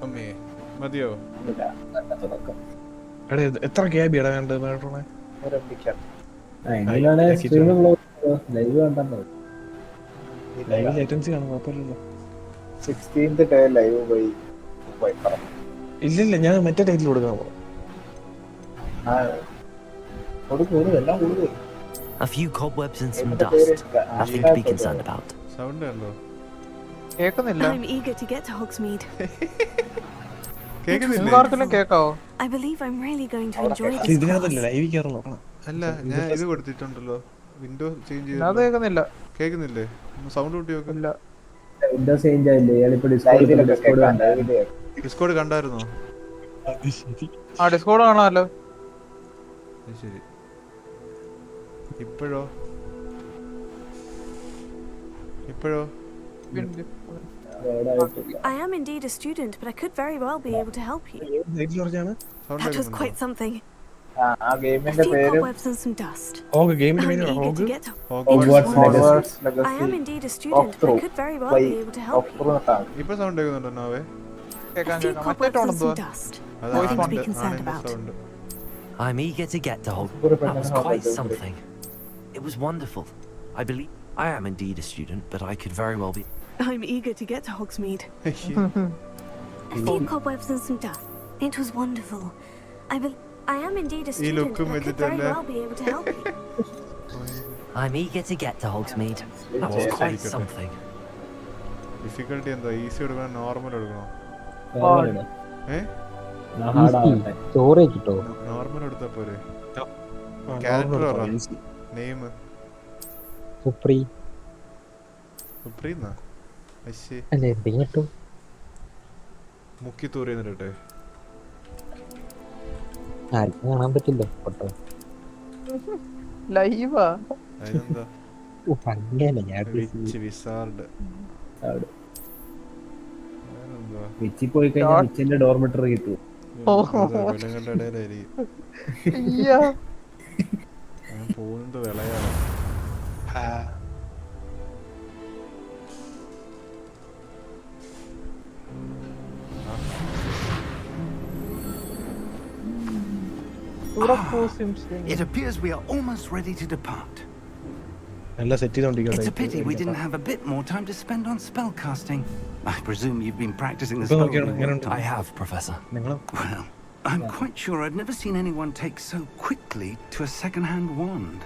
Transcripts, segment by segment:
അമ്മേ മതിയോ? എത്ര ക്യാബ് ഇടാ വേണ്ടത്? ഇല്ലില്ല, ഞാൻ മറ്റേ ടൈറ്റിൽ കൊടുക്കാൻ പോകും. A few cobwebs and some dust. Nothing to be concerned about. Sound ഉണ്ടോ? കേക്കുന്നില്ല. I'm eager to get to Hogsmeade. കേക്കുന്നില്ലേ? എല്ലാവർക്കും കേക്കാവോ? I believe I'm really going to enjoy this ഇതിനകത്തല്ല class. Live കയറി നോക്കണം. അല്ല, ഞാൻ ഇത് കൊടുത്തിട്ടുണ്ടല്ലോ. വിൻഡോ ചേഞ്ച് ചെയ്ത്. അത് കേക്കുന്നില്ല. കേക്കുന്നില്ലേ? സൗണ്ട് കൂട്ടി നോക്ക്. ഇല്ല. വിൻഡോ ചേഞ്ച് ആയില്ലേ? ഞാനിപ്പോ ഡിസ്കോഡ് കണ്ടായിരുന്നോ? ആ ഡിസ്കോഡ് കാണാമല്ലോ. ശരി. ഇപ്പോഴോ? I am indeed a student, but I could very well be able to help you. That was quite something. A few cobwebs and some dust. I'm eager to get to Hogwarts I am indeed a student, but I could very well be able to help you. ഇപ്പൊ sound കേൾക്കുന്നുണ്ടോ നാവേ? കേക്കാൻ A few കേക്കാം. മറ്റേ cobwebs tone and some എന്തുവാ? dust. അതാണ് Nothing to be concerned about. Sound. I'm eager to get to Hogwarts. That was quite something. It was wonderful. I believe I am indeed a student, but I could very well be. I'm eager to get to Hogsmeade. A few cobwebs and some dust. It was wonderful. I am indeed a student, but I could very well be able to help you. I'm eager to get to Hogsmeade. That was quite something. Difficulty എന്താ? Easy എടുക്കണോ normal എടുക്കണോ? Normal എടുത്താ പോരെ? Character പറ. Name സുപ്രീന്നാ? മുക്കി തൂറിന്നിട്ടെ കാണാൻ പറ്റില്ല photo. ലൈവാ. അതിനെന്താ? വിസാർഡ് വിച്ചി പോയി കഴിഞ്ഞാൽ വിച്ചിന്റെ ഡോർമെറ്ററി കിട്ടും. പോകുന്നത് വിളയാണ്. It appears we are almost ready to depart. എല്ലാം set ചെയ്തോണ്ടിരിക്കട്ടെ. It's a pity we didn't have a bit more time to spend on spellcasting. I presume you've been practicing the spell. I have, Professor. Well, I'm quite sure I've never seen anyone take so quickly to a second-hand wand.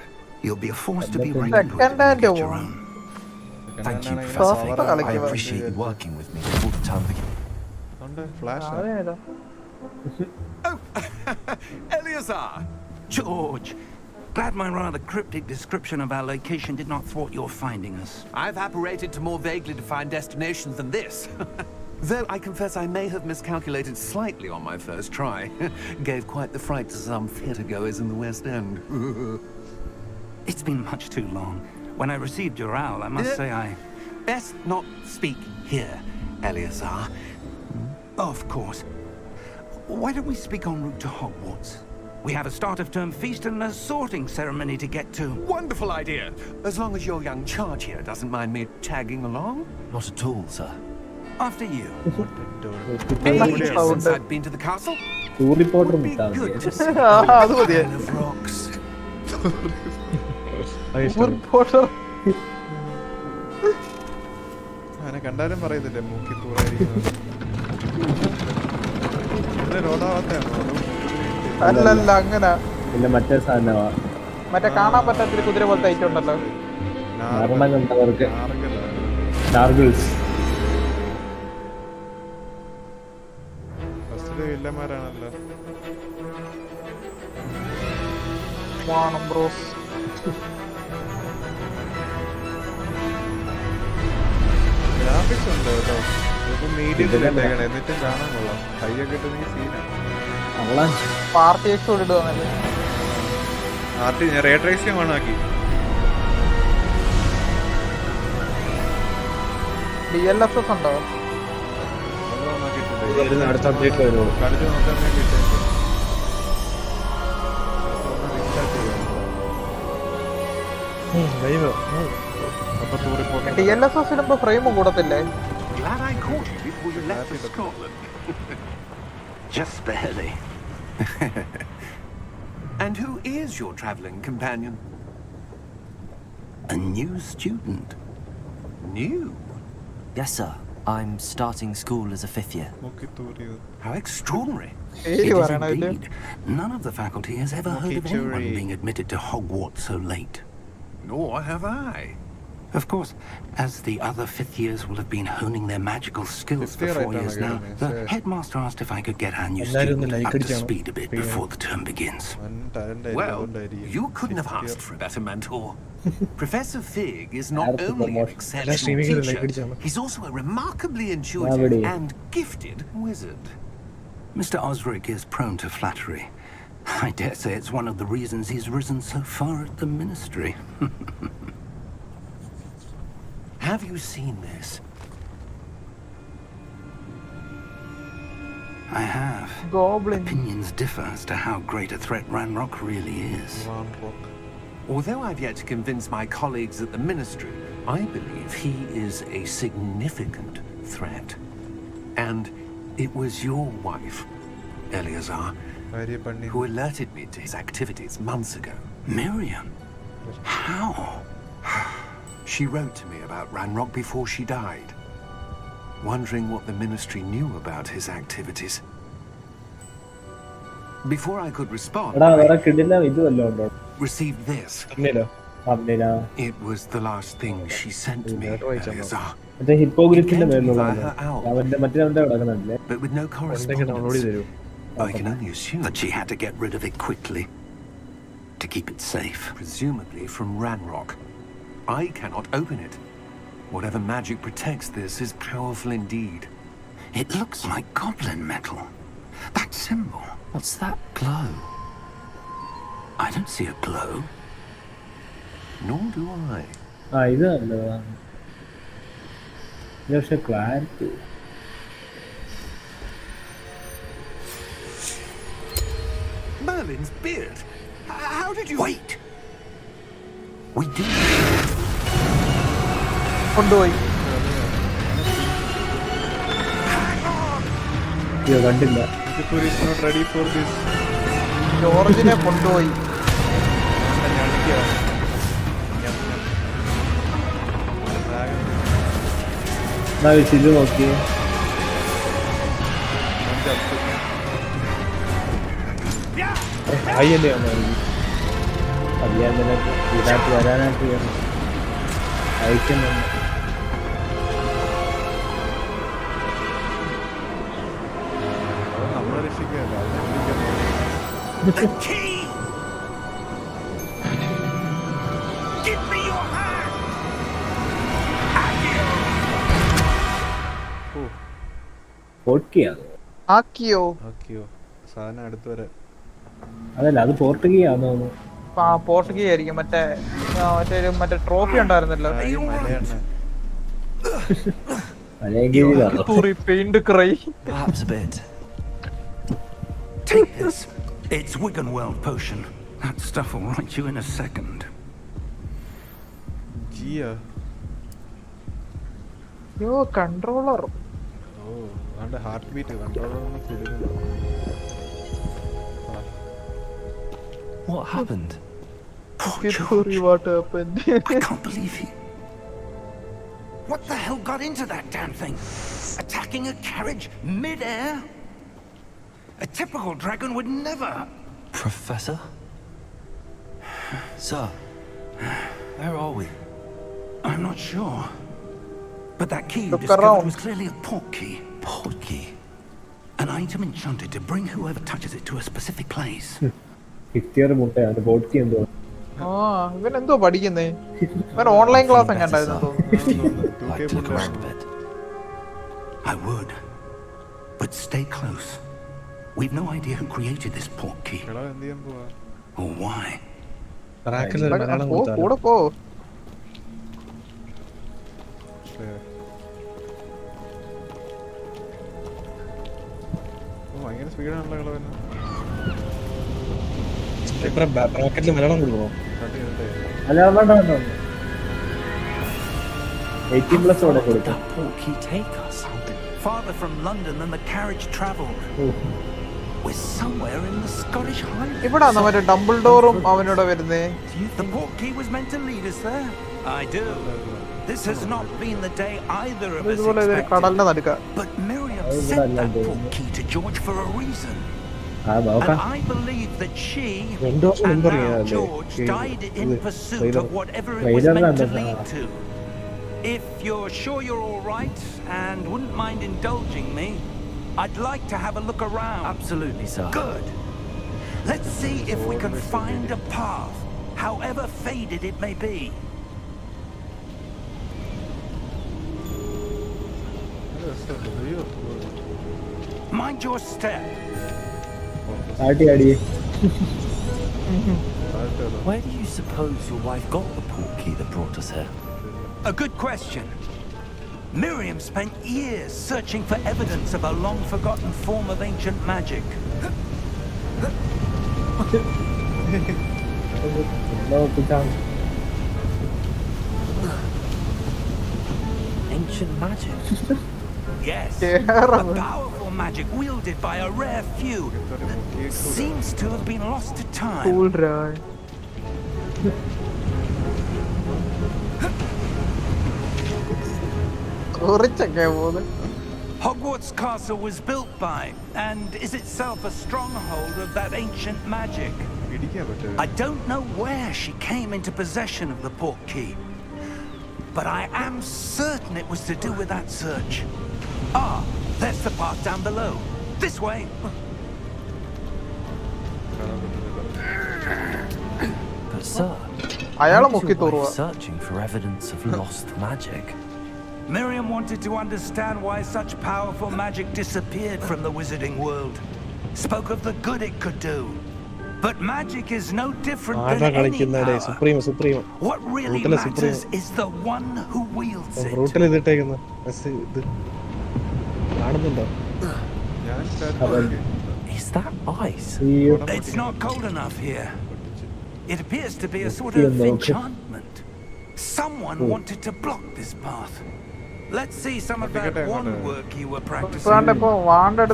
You'll be a force to be reckoned with when you get your own. Thank you, Professor. I appreciate you working with me all the time. Flash Oh, Eleazar! George! Glad my rather cryptic description of our location did not thwart your finding us. I've apparated to more vaguely defined destinations than this. Though I confess I may have miscalculated slightly on my first try. Gave quite the fright to some theatre-goers in the West End. It's been much too long. When I received your owl, I must say I... Best not speak here, Eleazar. Of course. Why don't we speak en route to Hogwarts? We have a start-of-term feast and a sorting ceremony to get to. Wonderful idea! As long as your young charge here doesn't mind me tagging along. Not at all, sir. After you. Since I'd been to the castle, reporter be good to see അത് മതിയെ. of rocks. അങ്ങനെ കണ്ടാലും പറയുന്നില്ലേ മൂക്കി തൂറായിരിക്കുന്നത്. അല്ലല്ല അങ്ങനെ പിന്നെ മറ്റേ സാധനമാ മറ്റേ കാണാൻ പറ്റാത്തൊരു കുതിര പോലത്തെ ഐറ്റം ഉണ്ടല്ലോ. മരണം കണ്ടവർക്ക് ടാർഗിൾസ്. വില്ലന്മാരാണല്ലോ. ബ്രോസ് ഗ്രാഫിക്സ് ഉണ്ട് കേട്ടോ. മീഡിയത്തിലിട്ടേക്കണേ എന്നിട്ടും കാണാൻ കൊള്ളാം. കയ്യൊക്കെ ഇട്ടെങ്കിൽ സീനാണ്. പാർട്ടി എക്സോട് ഇടുവാന്നല്ലേ. ഞാൻ റേ ട്രേസിയം ഓണാക്കി. DLSS ഉണ്ടോ? അടുത്ത അപ്ഡേറ്റ് വരുമോ? കളിച്ച് നോക്കാൻ വേണ്ടിട്ട് DLSS ഇടുമ്പോ frame കൂടത്തില്ലേ? glad I caught you before you left for Scotland. Just barely. And who is your travelling companion? A new student. New? Yes, sir. I'm starting school as a 5th year. How extraordinary. It is indeed. None of the faculty has ever heard of anyone Mokitori. being admitted to Hogwarts so late. Nor have I. Of course, as the other 5th years will have been honing their magical skills for 4 years now, the headmaster asked if I could get our new student up to speed a bit before the term begins. Well, you couldn't have asked for a better mentor. Professor Fig is not only an exceptional teacher, he's also a remarkably intuitive and gifted wizard. Mr. Osric is prone to flattery. I dare say it's one of the reasons he's risen so far at the ministry. Have you seen this? I have. Goblin. Opinions differ as to how great a threat Ranrock really is. Although I've yet to convince my colleagues at the Ministry, I believe he is a significant threat. And it was your wife, Eleazar, who alerted me to his activities months ago. Miriam? How? She wrote to me about Ranrock before she died, wondering what the Ministry knew about his activities. Before I could respond, I received this. It was the last thing she sent me, Eleazar. It came to me via her owl, but with no correspondence. I can only assume That she had to get rid of it quickly to keep it safe. presumably from Ranrock. I cannot open it. Whatever magic protects this is powerful indeed. It looks like goblin metal. That symbol. What's that glow? I don't see a glow. Nor do I. Merlin's beard. How did you... Wait! We do. കൊണ്ടുപോയി. is not ready for this. ജോർജിനെ കൊണ്ടുപോയി. ഇത് നോക്കിയേ അയ്യല്ലേ അറിയാൻ നിനക്ക് ഇതിനകത്ത് വരാനായിട്ട് അയക്കുന്നുണ്ട്. നമ്മളെ രക്ഷിക്കുകയല്ല, The key! Give me your hand! പോർട്ടുഗീയാണോ? ആക്കിയോ? ആക്കിയോ സാധനം അടുത്ത് വരെ. അതല്ല, അത് പോർട്ടുഗീയാണോ? ആ പോർട്ടുഗീസ് ആയിരിക്കും. മറ്റേ ട്രോഫി ഉണ്ടായിരുന്നല്ലോ. Paint cry. Perhaps a bit. Take this. It's Wiggenweld potion. That stuff will right you in a second. ജിയ. യോ കൺട്രോളർ. ഓ അവന്റെ ഹാർട്ട് ബീറ്റ് കൺട്രോളർ കൊടുക്കുന്നു. What happened? Poor George. What happened? I can't believe he... What the hell got into that damn thing? Attacking a carriage mid-air? A typical dragon would never... Professor? Sir, where are we? I'm not sure. But that key you Look discovered around. was clearly a port key. Port key? An item enchanted to bring whoever touches it to a specific place. മുട്ടയാണ് പോർട്ടുഗീ എന്തോ. ആ ഇവനെന്തോ പഠിക്കുന്നേ? ഇവൻ online class എങ്ങാണ്ടായിരുന്നു തോന്നുന്നു. Like to look around a bit. I would. But stay close. We've no idea who created this port key. എടാ എന്ത് ചെയ്യാൻ പോവാ? Or why. മലയാളം പോ, കൊടുത്താലോ? കൂടെ പോ. ഭയങ്കര സ്പീഡാണല്ലോ കളവന്. ബ്രാക്കറ്റിൽ മലയാളം കൊടുക്കണോ? കട്ട് ചെയ്തിട്ടേ. അല്ല വേണ്ട വേണ്ട വേണ്ട. 18+ How ഓടെ far did കൊടുക്കും. that portkey take us? Farther from London than the carriage travelled. We're somewhere in the Scottish Highlands. ഇവിടാണ് മറ്റേ ഡബിൾ ഡോറും അവനോട് വരുന്നേ. The portkey was meant to lead us there. I do. This has not been the day either of us ഇതുപോലെ കടലിന്റെ നടുക്ക. But Miriam sent that portkey to George for a reason. And I believe that she and now George died in pursuit of whatever it was meant to lead to. If you're sure you're all right and wouldn't mind indulging me, I'd like to have a look around. Absolutely, sir. Good. Let's see if we can find a path, however faded it may be. Mind your step. ആടി. Where do you suppose your wife got the portkey that brought us here? A good question. Miriam spent years searching for evidence of a long-forgotten form of ancient magic. Ancient magic? Yes. A powerful magic wielded by a rare few that seems to have been lost to time. Cool, right? Hogwarts Castle was built by and is itself a stronghold of that ancient magic. I don't know where she came into possession of the portkey, but I am certain it was to do with that search. Ah, there's the path down below. This way. But sir, you're searching for evidence of lost magic. Miriam wanted to understand why such powerful magic disappeared from the wizarding world. Spoke of the good it could do. But magic is no different than any power. What really matters is the one who wields it. Is that ice? It's not cold enough here. It appears to be a sort of enchantment. Someone wanted to block this path. Let's see some of that wand work you were practicing.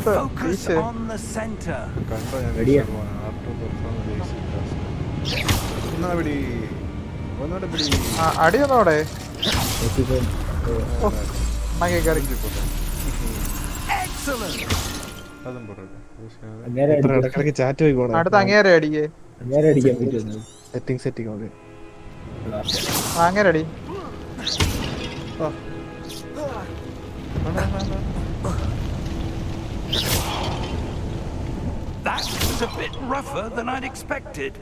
Focus on the center. അടിയൊന്നോടെ അടുത്ത് അങ്ങേരെ അടിക്കേ. അങ്ങനെ അടി. That was a bit rougher than I'd expected.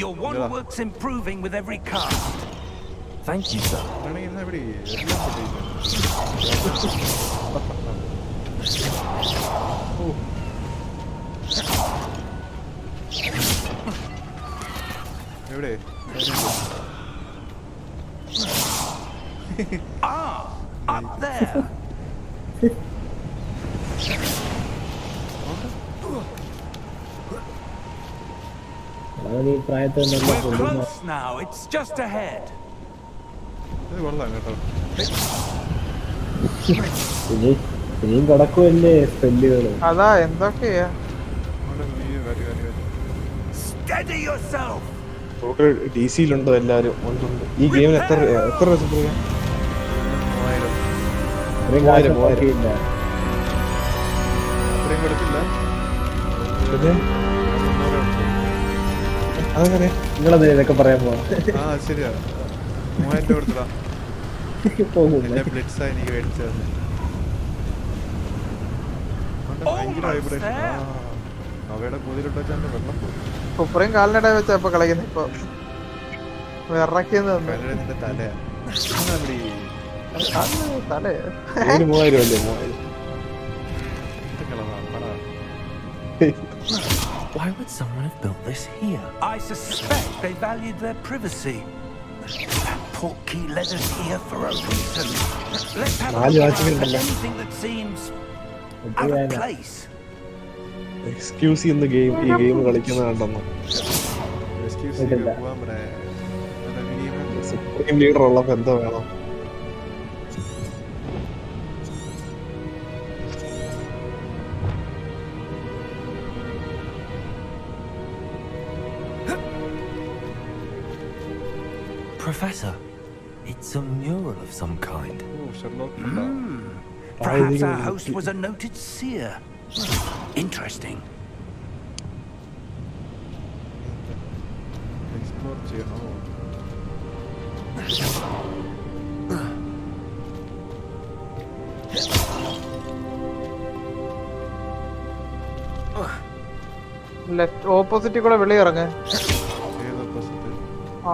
Your wand work's improving with every cast. Thank you, sir. Ah, up there. We're close now. It's just ahead. ഇനിയും കിടക്കുമല്ലേ സ്പെല്ലുകള്. അതാ എന്തൊക്കെയാ. Steady yourself. DC-യിലുണ്ടോ എല്ലാരും? ഈ ഗെയിമിന് എത്ര രസം പറയാം? 3000. അതങ്ങനെ നിങ്ങളത് ഇതൊക്കെ പറയാൻ പോവാ. ശരിയാ, 3000 കൊടുത്തടാ. എനിക്ക് മേടിച്ചത് ഭയങ്കര വൈബ്രേഷൻ. അവയുടെ കൂതിലിട്ട് വെച്ചാൽ വെള്ളം കുപ്പറയും കാലിനിടെ വെച്ചാ ഇപ്പൊ കളിക്കുന്നത്. ഇപ്പൊ വിറയ്ക്കുന്നത് നിന്റെ തലയാ. തലേ 3000 അല്ലേ? 3000. Why would someone have built this here? I suspect they valued their privacy. That portkey led us here for a reason. Let's have a look at anything that seems out of place. Excuse ചെയ്യുന്ന game ഈ game കളിക്കുന്ന കണ്ടെന്ന്. Team leader ഉള്ളപ്പോ എന്തോ വേണം. Professor, it's a mural of some kind. Perhaps our host was a noted seer. Interesting. Explore ചെയ്യണോ? Left opposite കൂടെ വെളി ഇറങ്ങ. ഏത് opposite?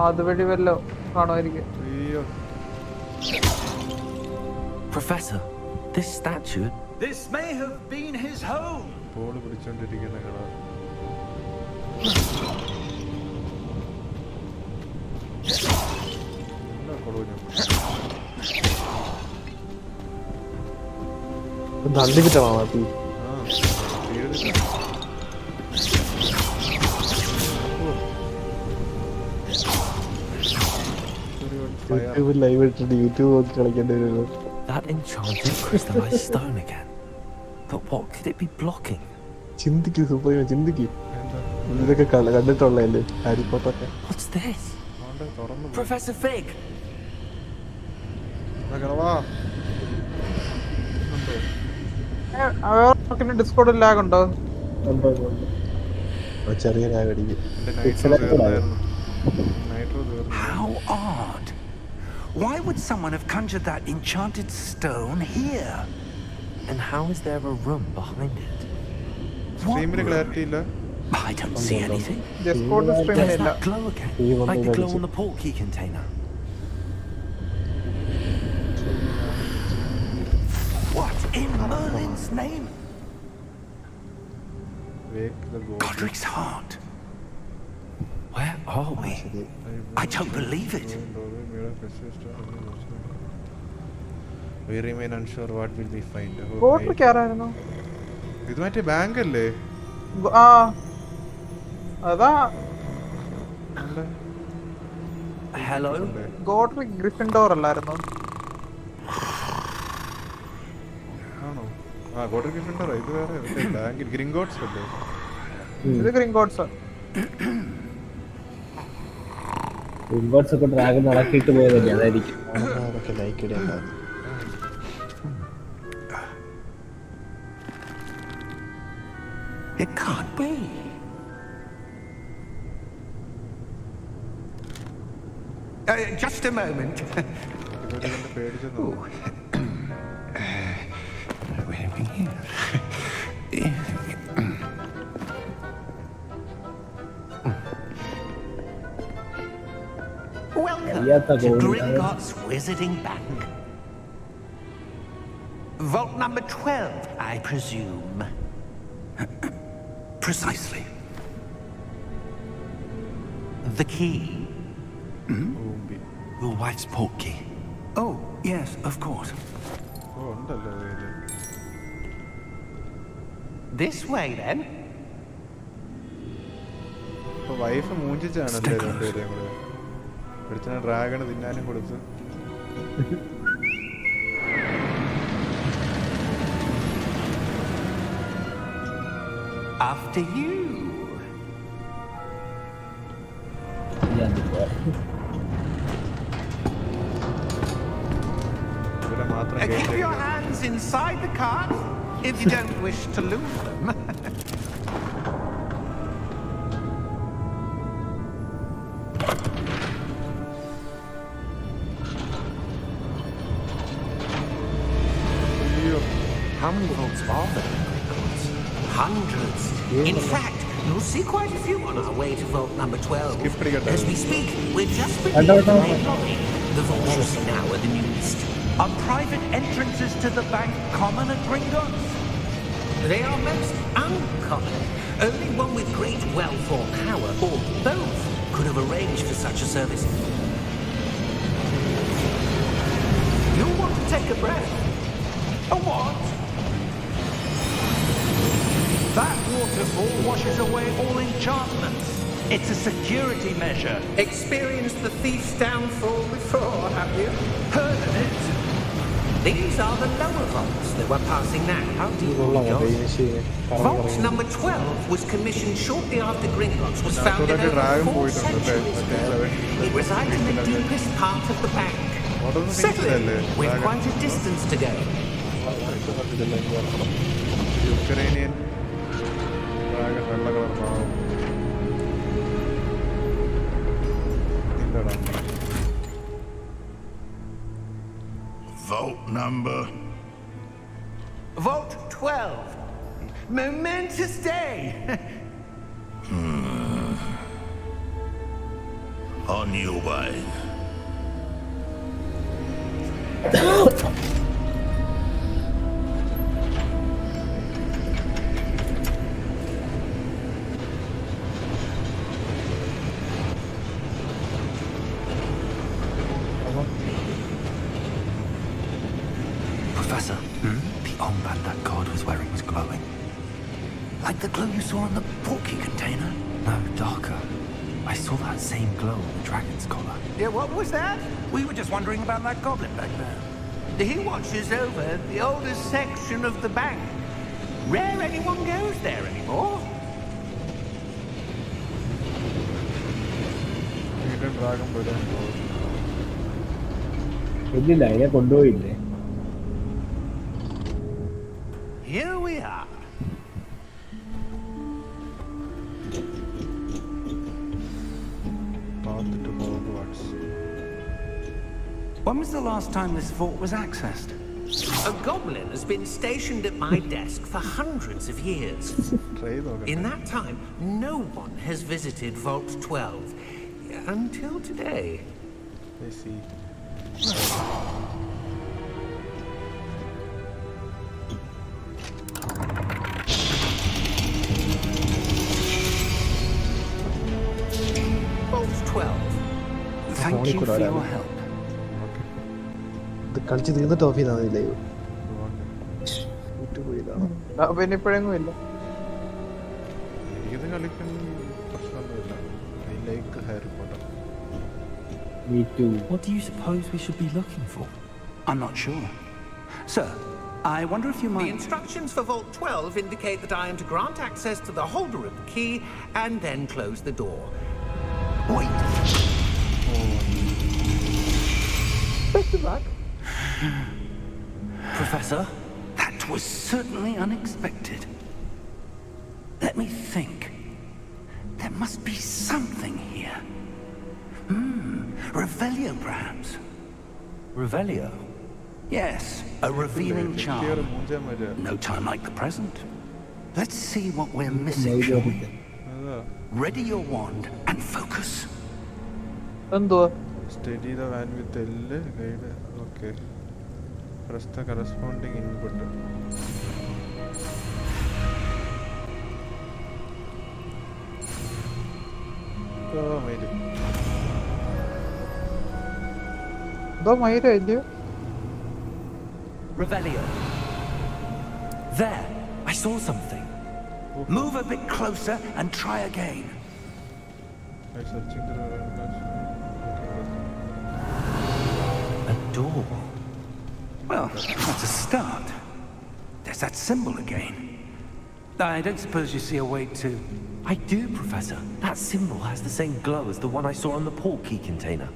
അതുവഴി വല്ലോ കാണുമായിരിക്കും. അയ്യോ. Professor, this statue. This may have been his home. Ball പിടിച്ചോണ്ടിരിക്കുന്ന കട. എന്താ കൊടുഞ്ഞു? അൺലിമിറ്റഡ് ആണോ തീ? യൂട്യൂബ് ലൈവ് ഇട്ടിട്ട് യൂട്യൂബ് നോക്കി കളിക്കേണ്ടി വരുമല്ലോ. That enchanted crystallized stone again. But what could it be blocking? ചിന്തിക്ക് സുപ്രീം, ചിന്തിക്ക്. ഇതൊക്കെ കണ്ടിട്ടുള്ളതല്ലേ ഹാരി പോട്ടറൊക്കെ. What's this? തുറന്നു. Professor Fig. ഡിസ്കോർഡിൽ ലാഗ് ഉണ്ടോ? ചെറിയ ലാഗ് അടിക്കും. How odd. Why would someone have conjured that enchanted stone here? And how is there a room behind it? സ്ട്രീമിന് clarity ഇല്ല. I don't see anything. Discord There's സ്ട്രീമിലില്ല. that glow again, like the glow on the portkey container. What in Merlin's name? Wake the goal. Godric's heart. Where are we? I don't believe it. We remain unsure what will we find. ഗോട്രിക് ആരായിരുന്നു? ഇത് മറ്റേ bank അല്ലേ? ആ അതാ. Hello? ഗോട്രിക് ഗ്രിഫിൻഡോർ അല്ലായിരുന്നു? ആണോ? ആ ഗോട്രിക് ഗ്രിഫിൻഡോർ. ഇത് വേറെ ബാങ്ക് ഗ്രിംഗോട്ട്സ് അല്ലേ? ഇത് ഗ്രിംഗോട്ട്സ്. ഇൻവേർട്സ് ഒക്കെ ഡ്രാഗൺ നടക്കിയിട്ട് പോയതല്ലേ, അതായിരിക്കും. അതൊക്കെ ലൈക്ക് ഇടേണ്ടത്. It can't be. Just a moment. പേടിച്ചെന്നോ? Where are we here? Welcome to Gringotts Wizarding Bank. Vault number 12, I presume. Precisely. The key. Your wife's portkey. Oh, yes, of course. ഓ ഉണ്ടല്ലോ കയ്യില്. This way, then. ഇപ്പൊ wife മൂഞ്ചിച്ചാണല്ലേ രണ്ടുപേരെയും കൂടെ. ഒരുത്തനെ dragon തിന്നാനും കൊടുത്ത്. After you. ഇവിടെ മാത്രം Keep your hands inside the cart if you don't wish to lose them. How many vaults are there? Hundreds. In fact, you'll see quite a few on our way to vault number 12. As we speak, we're just beginning the main lobby. The vaults you see now are the newest. Are private entrances to the bank common at Gringotts? They are most uncommon. Only one with great wealth or power, or both, could have arranged for such a service. You'll want to take a breath. A what? That waterfall washes away all enchantments. It's a security measure. Experienced the thief's downfall before, have you? Heard of it? These are the lower vaults that we're passing now. How deep will we go? Vault number 12 was commissioned shortly after Gringotts was founded over 4 centuries ago. It resides in the deepest part of the bank. Settle in. We've quite a distance to go. Ukrainian dragon, വെള്ള colour പാവം. ഇല്ലടാ. Vault number? Vault 12. Momentous day. On your way. Professor, the armband that guard was wearing was glowing. Like the glow you saw on the porky container? No, darker. I saw that same glow on the dragon's collar. Yeah, what was that? We were just wondering about that goblin back there. He watches over the oldest section of the bank. Rare anyone goes there anymore. Hidden dragon വരാൻ പോകും. ഇല്ലില്ല അതിനെ കൊണ്ടുപോയില്ലേ. Here we are. Path to Hogwarts. When was the last time this vault was accessed? A goblin has been stationed at my desk for hundreds of years. Try നോക്കട്ടെ. In that time, no one has visited Vault 12 until today. I see. Vault 12. Thank you for your help. ഇത് കളിച്ച് തീർന്നിട്ട് of ചെയ്താൽ മതി live. വിട്ടുപോയതാണ്. പിന്നെ ഇപ്പോഴെങ്ങും ഇല്ല. എനിക്കിത് കളിക്കാൻ പ്രശ്നമൊന്നുമില്ല. I like Harry Potter. Me too. What do you suppose we should be looking for? I'm not sure. Sir, I wonder if you might... The instructions for Vault 12 indicate that I am to grant access to the holder of the key and then close the door. Wait. Professor, that was certainly unexpected. Let me think. There must be something here. Revelio, perhaps. Revelio? Yes, a revealing charm. No time like the present. Let's see what we're missing, shall we? Ready your wand and focus. എന്തുവാ? Steady the van with L guide. Okay. Press the corresponding input. Oh, made it. എന്തോ മയിര ഇല്ലയോ? Revelio. There, I saw something. Move a bit closer and try again. I'm searching the A door. Well, that's a start. There's that symbol again. I don't suppose you see a way to... I do, Professor. That symbol has the same glow as the one I saw on the portkey container.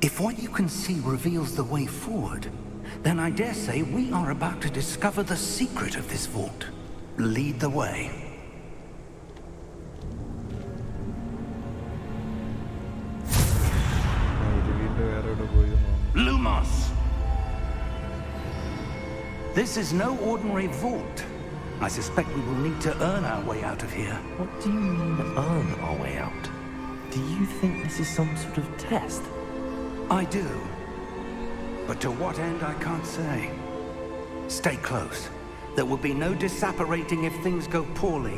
If what you can see reveals the way forward, then I dare say we are about to discover the secret of this vault. Lead the way. Lumos! This is no ordinary vault. I suspect we will need to earn our way out of here. What do you mean, earn our way out? Do you think this is some sort of test? I do. But to what end, I can't say. Stay close. There will be no disapparating if things go poorly.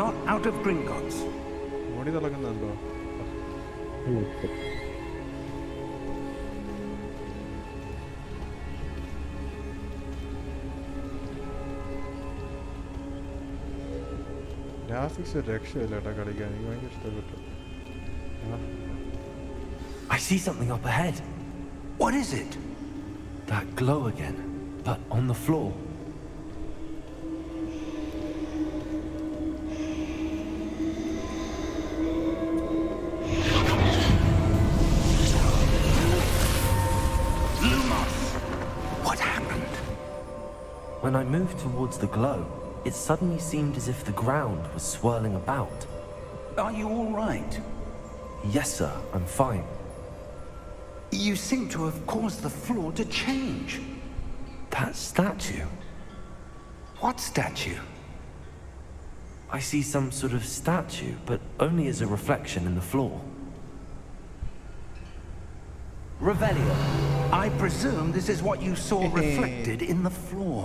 Not out of Gringotts. What is the graphics are രക്ഷയില്ല കളിക്കാൻ. എനിക്ക് ഭയങ്കര ഇഷ്ടപ്പെട്ടു. I see something up ahead. What is it? That glow again, but on the floor. What happened? When I moved towards the glow, it suddenly seemed as if the ground was swirling about. Are you all right? Yes, sir, I'm fine. You seem to have caused the floor to change. That statue. What statue? I see some sort of statue, but only as a reflection in the floor. Revelio. I presume this is what you saw reflected in the floor.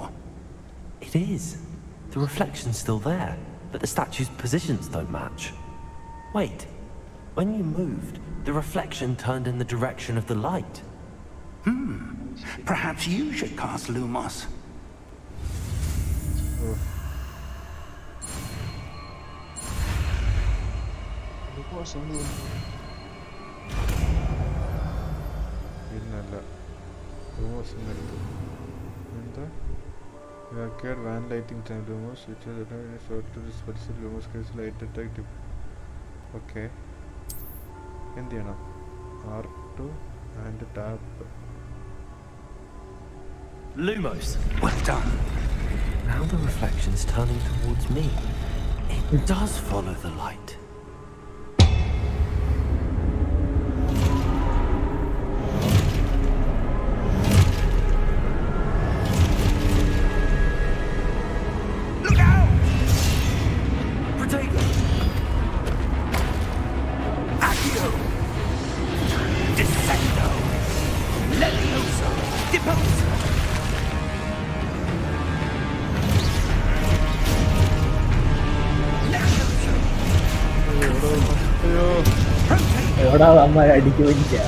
It is. The reflection's still there, but the statue's positions don't match. Wait. When you moved, the reflection turned in the direction of the light. Perhaps you should cast Lumos. ഇന്നല്ല റൂമോസ് എന്താ evacuate van lighting time Lumos which is short to this special Lumos case light attack tip. Okay. എന്ത് ചെയ്യണം R2 and tab. Lumos! Well done. Now the reflection's turning towards me. It does follow the light. Look out! Protego! Accio! Descendo! Levioso! Deposo! എവിടാ അമ്മ അടിക്ക് വേണ്ടിയാ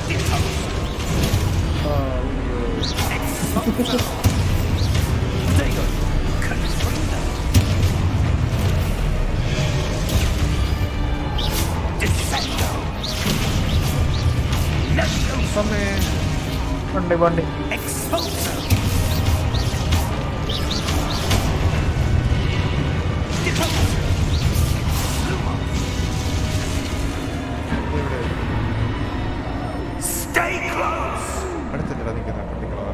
വണ്ടി Stay close! അടുത്തല്ലടാ നിൽക്കുന്നത് പട്ടിക്കളാ.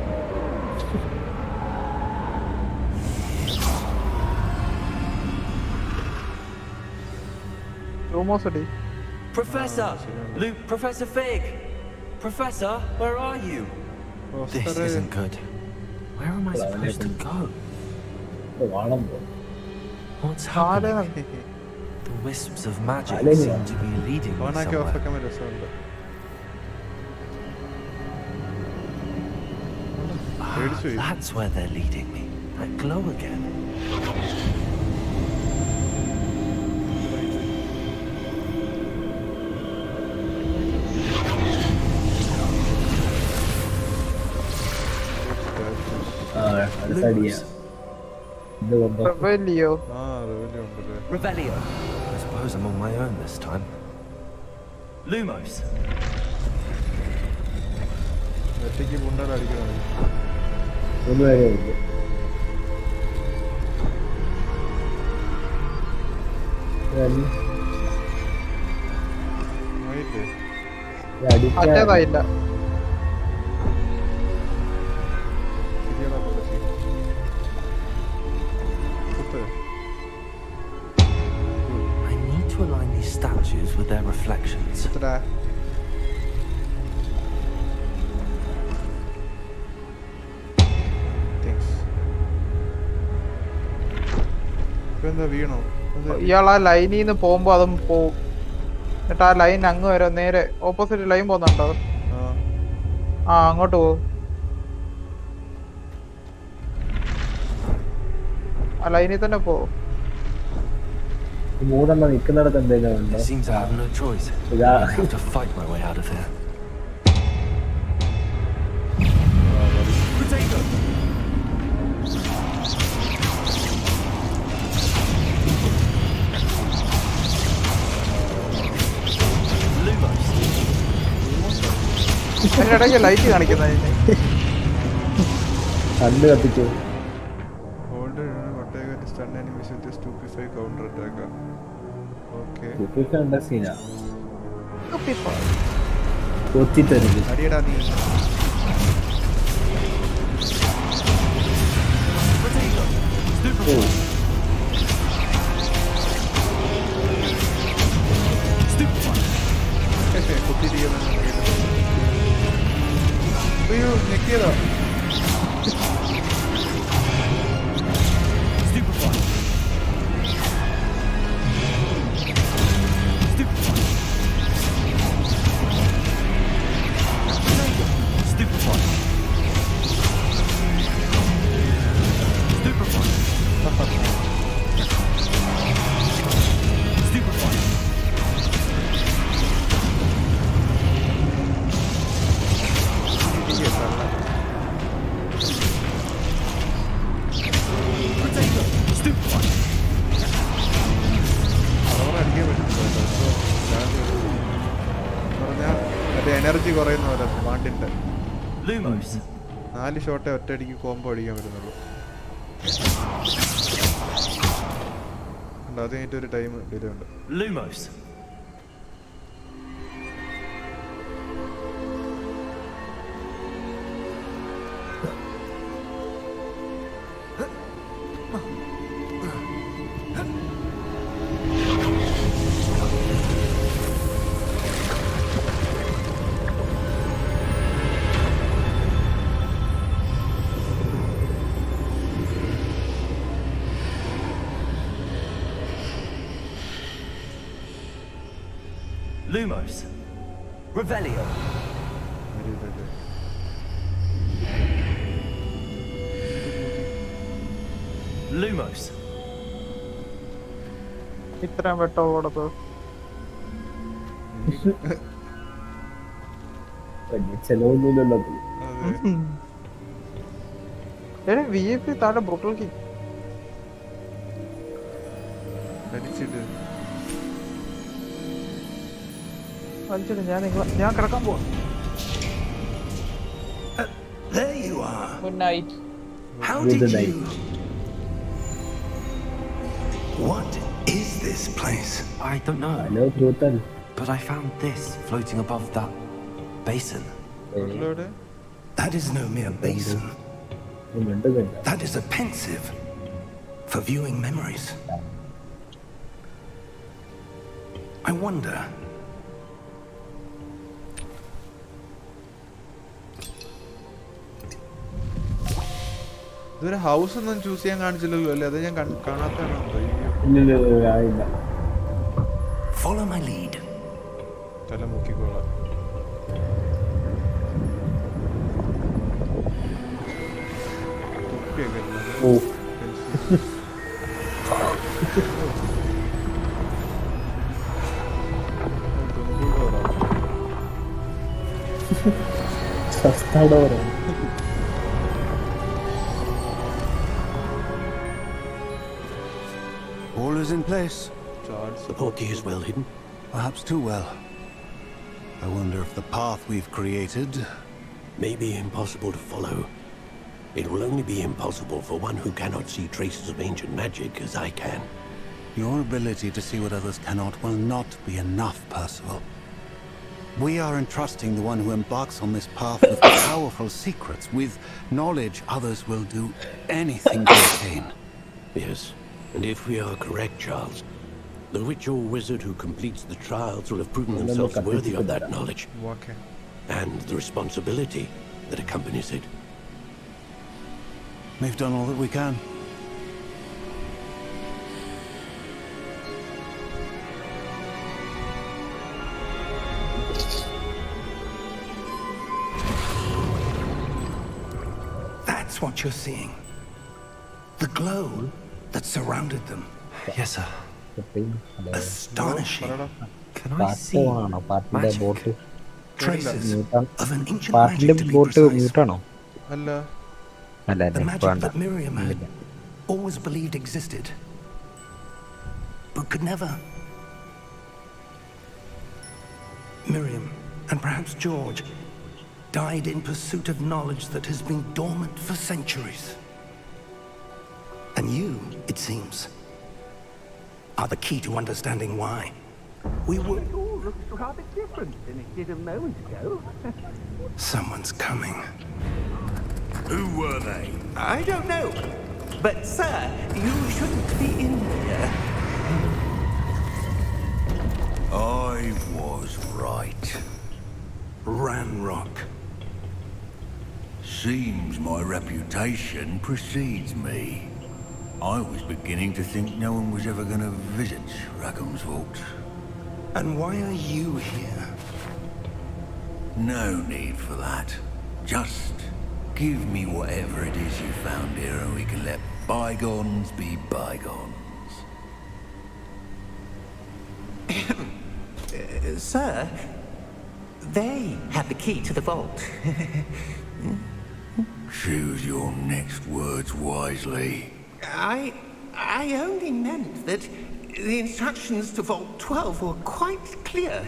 റൂമോസ് അടി. Professor! Luke, Professor Fig! Professor, where are you? This isn't good. Where am I supposed to go? വാണം What's happening? The wisps of magic seem to be leading me ഓണാക്കി somewhere. ഓഫാക്കാൻ രസമുണ്ട്. That's where they're leading me. That glow again. അടുത്തടിയാ ഇത് കൊണ്ടോ റെവലിയോ. ആ revalue ഉണ്ടല്ലേ. Revelio. I suppose I'm on my own this time. Lumos. ഒറ്റയ്ക്ക് പുണ്ടർ അടിക്കണം. ഒരു കാര്യമില്ല വൈറ്റ് അടിക്കാൻ മറ്റേതായില്ല. ശരിയാടാ തുളസി. കുത്ത്. I need to align these statues with their reflections. കുത്തടാ. Thanks. ഇപ്പൊ എന്താ വീണോ? ഇയാൾ ആ ലൈനിൽ നിന്ന് പോകുമ്പോ അതും പോവും. എന്നിട്ട് ആ ലൈൻ അങ്ങ് വരെ നേരെ ഓപ്പോസിറ്റ് ലൈൻ പോകുന്നുണ്ടോ? ആ അങ്ങോട്ട് പോകും. ആ ലൈനിൽ തന്നെ പോവും. മൂന്നെണ്ണം നിക്കുന്നിടത്ത് എന്തെങ്കിലും ഉണ്ടോ? It seems I have no choice. ഇതാ I have to fight my way out of here. Potato! Lumos. അതിനിടയ്ക്ക് ലൈറ്റ് കാണിക്കുന്നത് കണ്ണ് കത്തിച്ചു. Hold whatever stun enemies with a stupefy counter attack. Okay. കണ്ട സീനാ കൊത്തിത്തരുത്. അടിയടാ നീ. അയ്യോ ഞെക്കിയതാ. എനർജി കുറയുന്ന പോലെ പാണ്ടിന്റെ 4 ഷോട്ടേ ഒറ്റയടിക്ക് കോംബോ അടിക്കാൻ പറ്റുന്നുള്ളൂ. അത് കഴിഞ്ഞിട്ട് ഒരു ടൈം ഡിലേ ഉണ്ട്. Lumos. Revelio. Lumos. ഇത്രയും വെട്ടോ ഓടത്ത് ചെലവൊന്നുമില്ലല്ലോ. VIP താഴെ ബ്രൂട്ടൽ കിങ് വലിച്ചിട്ട് ഞാൻ കിടക്കാൻ പോവാ. There you are. Good night. How did you? What is this place? I don't know. Hello, brutal. But I found this floating above that basin. That is no mere basin. That is a pensive for viewing memories. I wonder. ഇതൊരു house ഒന്നും choose ചെയ്യാൻ കാണിച്ചില്ലല്ലോ അല്ലേ? അത് ഞാൻ കാണാത്തതാണോ? Follow my lead. തല മുക്കിക്കോളാം. All is in place. The portkey is well hidden. Perhaps too well. I wonder if the path we've created may be impossible to follow. It will only be impossible for one who cannot see traces of ancient magic as I can. Your ability to see what others cannot will not be enough, Percival. We are entrusting the one who embarks on this path with powerful secrets, with knowledge others will do anything to attain. Yes, and if we are correct, Charles, the witch or wizard who completes the trials will have proven themselves worthy of that knowledge and the responsibility that accompanies it. We've done all that we can. That's what you're seeing. The glow that surrounded them. Yes, sir. Astonishing. Can I see magic? Traces of an ancient പാട്ടിന്റെ magic to be boat precise. മ്യൂട്ടാണോ? അല്ല അല്ല The magic വേണ്ട. that Miriam had always believed existed, but could never. Miriam, and perhaps George, died in pursuit of knowledge that has been dormant for centuries. And you, it seems, are the key to understanding why. We were... It all looks rather different than it did a moment ago. Someone's coming. Who were they? I don't know. But, sir, you shouldn't be in here. I was right. Ranrock. Seems my reputation precedes me. I was beginning to think no one was ever going to visit Rackham's vault. And why are you here? No need for that. Just give me whatever it is you found here and we can let bygones be bygones. Sir, they have the key to the vault. Choose your next words wisely. I only meant that the instructions to Vault 12 were quite clear.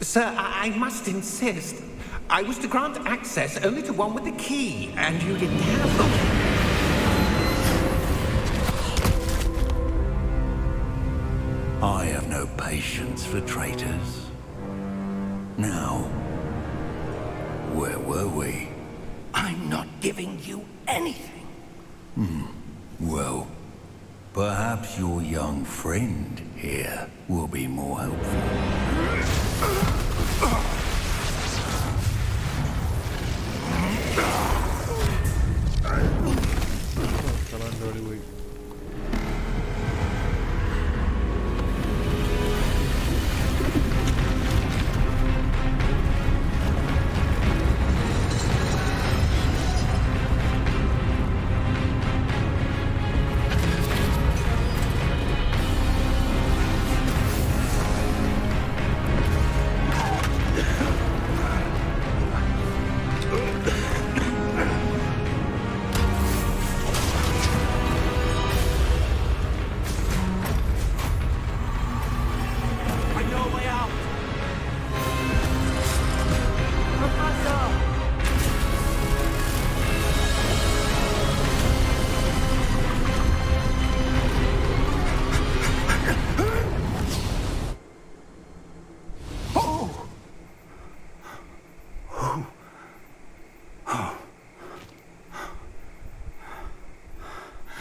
Sir, I must insist. I was to grant access only to one with the key, and you didn't have them. I have no patience for traitors. Now, where were we? I'm not giving you anything. Well, perhaps your young friend here will be more helpful.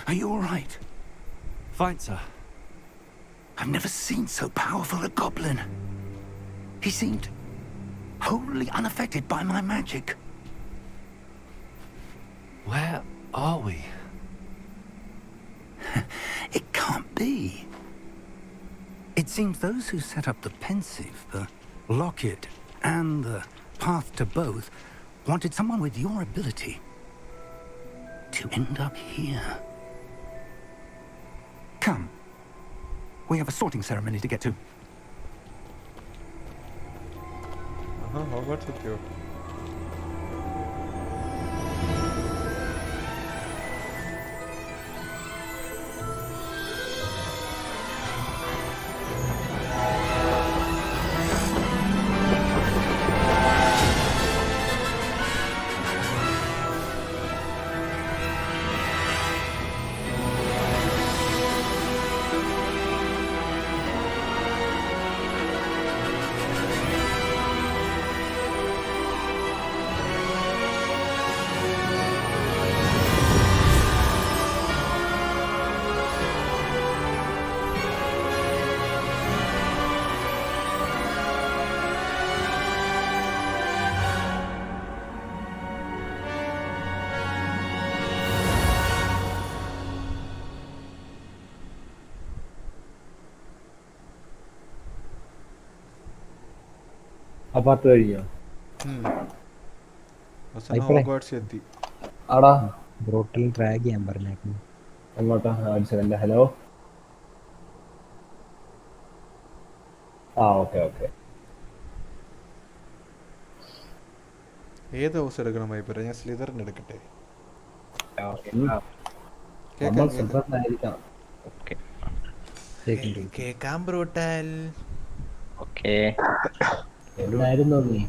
Are you all right? Fine, sir. I've never seen so powerful a goblin. He seemed wholly unaffected by my magic. Where are we? It can't be. It seems those who set up the Pensive, the Locket, and the Path to Both wanted someone with your ability to end up here. Come. We have a sorting ceremony to get to. Hogwarts എത്തിയോ? ആ part കഴിഞ്ഞോ? ഹോഗ്വാർട്സ് എത്തി. ആടാ ബ്രോട്ടിൽ drag ചെയ്യാൻ പറഞ്ഞേക്കുന്നു. അങ്ങോട്ടാ second. Hello. ആ okay okay. ഏത് house എടുക്കണം വൈപ്പറ? ഞാൻ സ്ലിതറിന് എടുക്കട്ടെ. കേക്കാം ബ്രോട്ടൽ. എന്തായിരുന്നു നീ?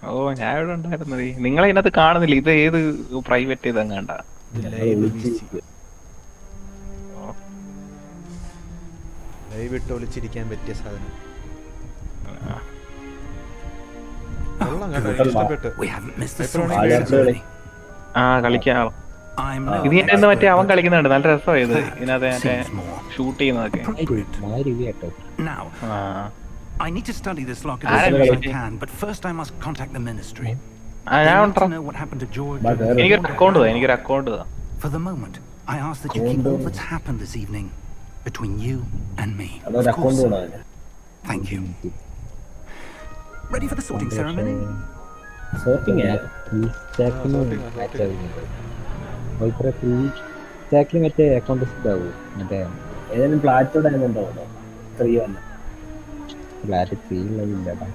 ഓ ഞാൻ ഇവിടെ ഉണ്ടായിരുന്നത്. നിങ്ങളെ ഇതിനകത്ത് കാണുന്നില്ല. ഇത് ഏത് പ്രൈവറ്റ് ഇതങ്ങാണ്ട. ലൈവ് ഇട്ട് ഒളിച്ചിരിക്കാൻ പറ്റിയ സാധനം. കളിക്കാം. ഇത് ഞാൻ മറ്റേ അവൻ കളിക്കുന്നുണ്ട്. നല്ല രസമായത് ഇതിനകത്ത് ഷൂട്ട് ചെയ്യുന്നതൊക്കെ. I need to study this lock as soon as I can, but first I must contact the ministry. I want to know what happened to George. എനിക്കൊരു account. For the moment, I ask that you keep all that's happened this evening between you and me. Of course. Thank you. Ready for the sorting ceremony? Sorting മറ്റേ account മറ്റേ ഏതെങ്കിലും Plato diamond ഉണ്ടോ? 3 അല്ല, flat 3 ഉള്ളതില്ലടാ.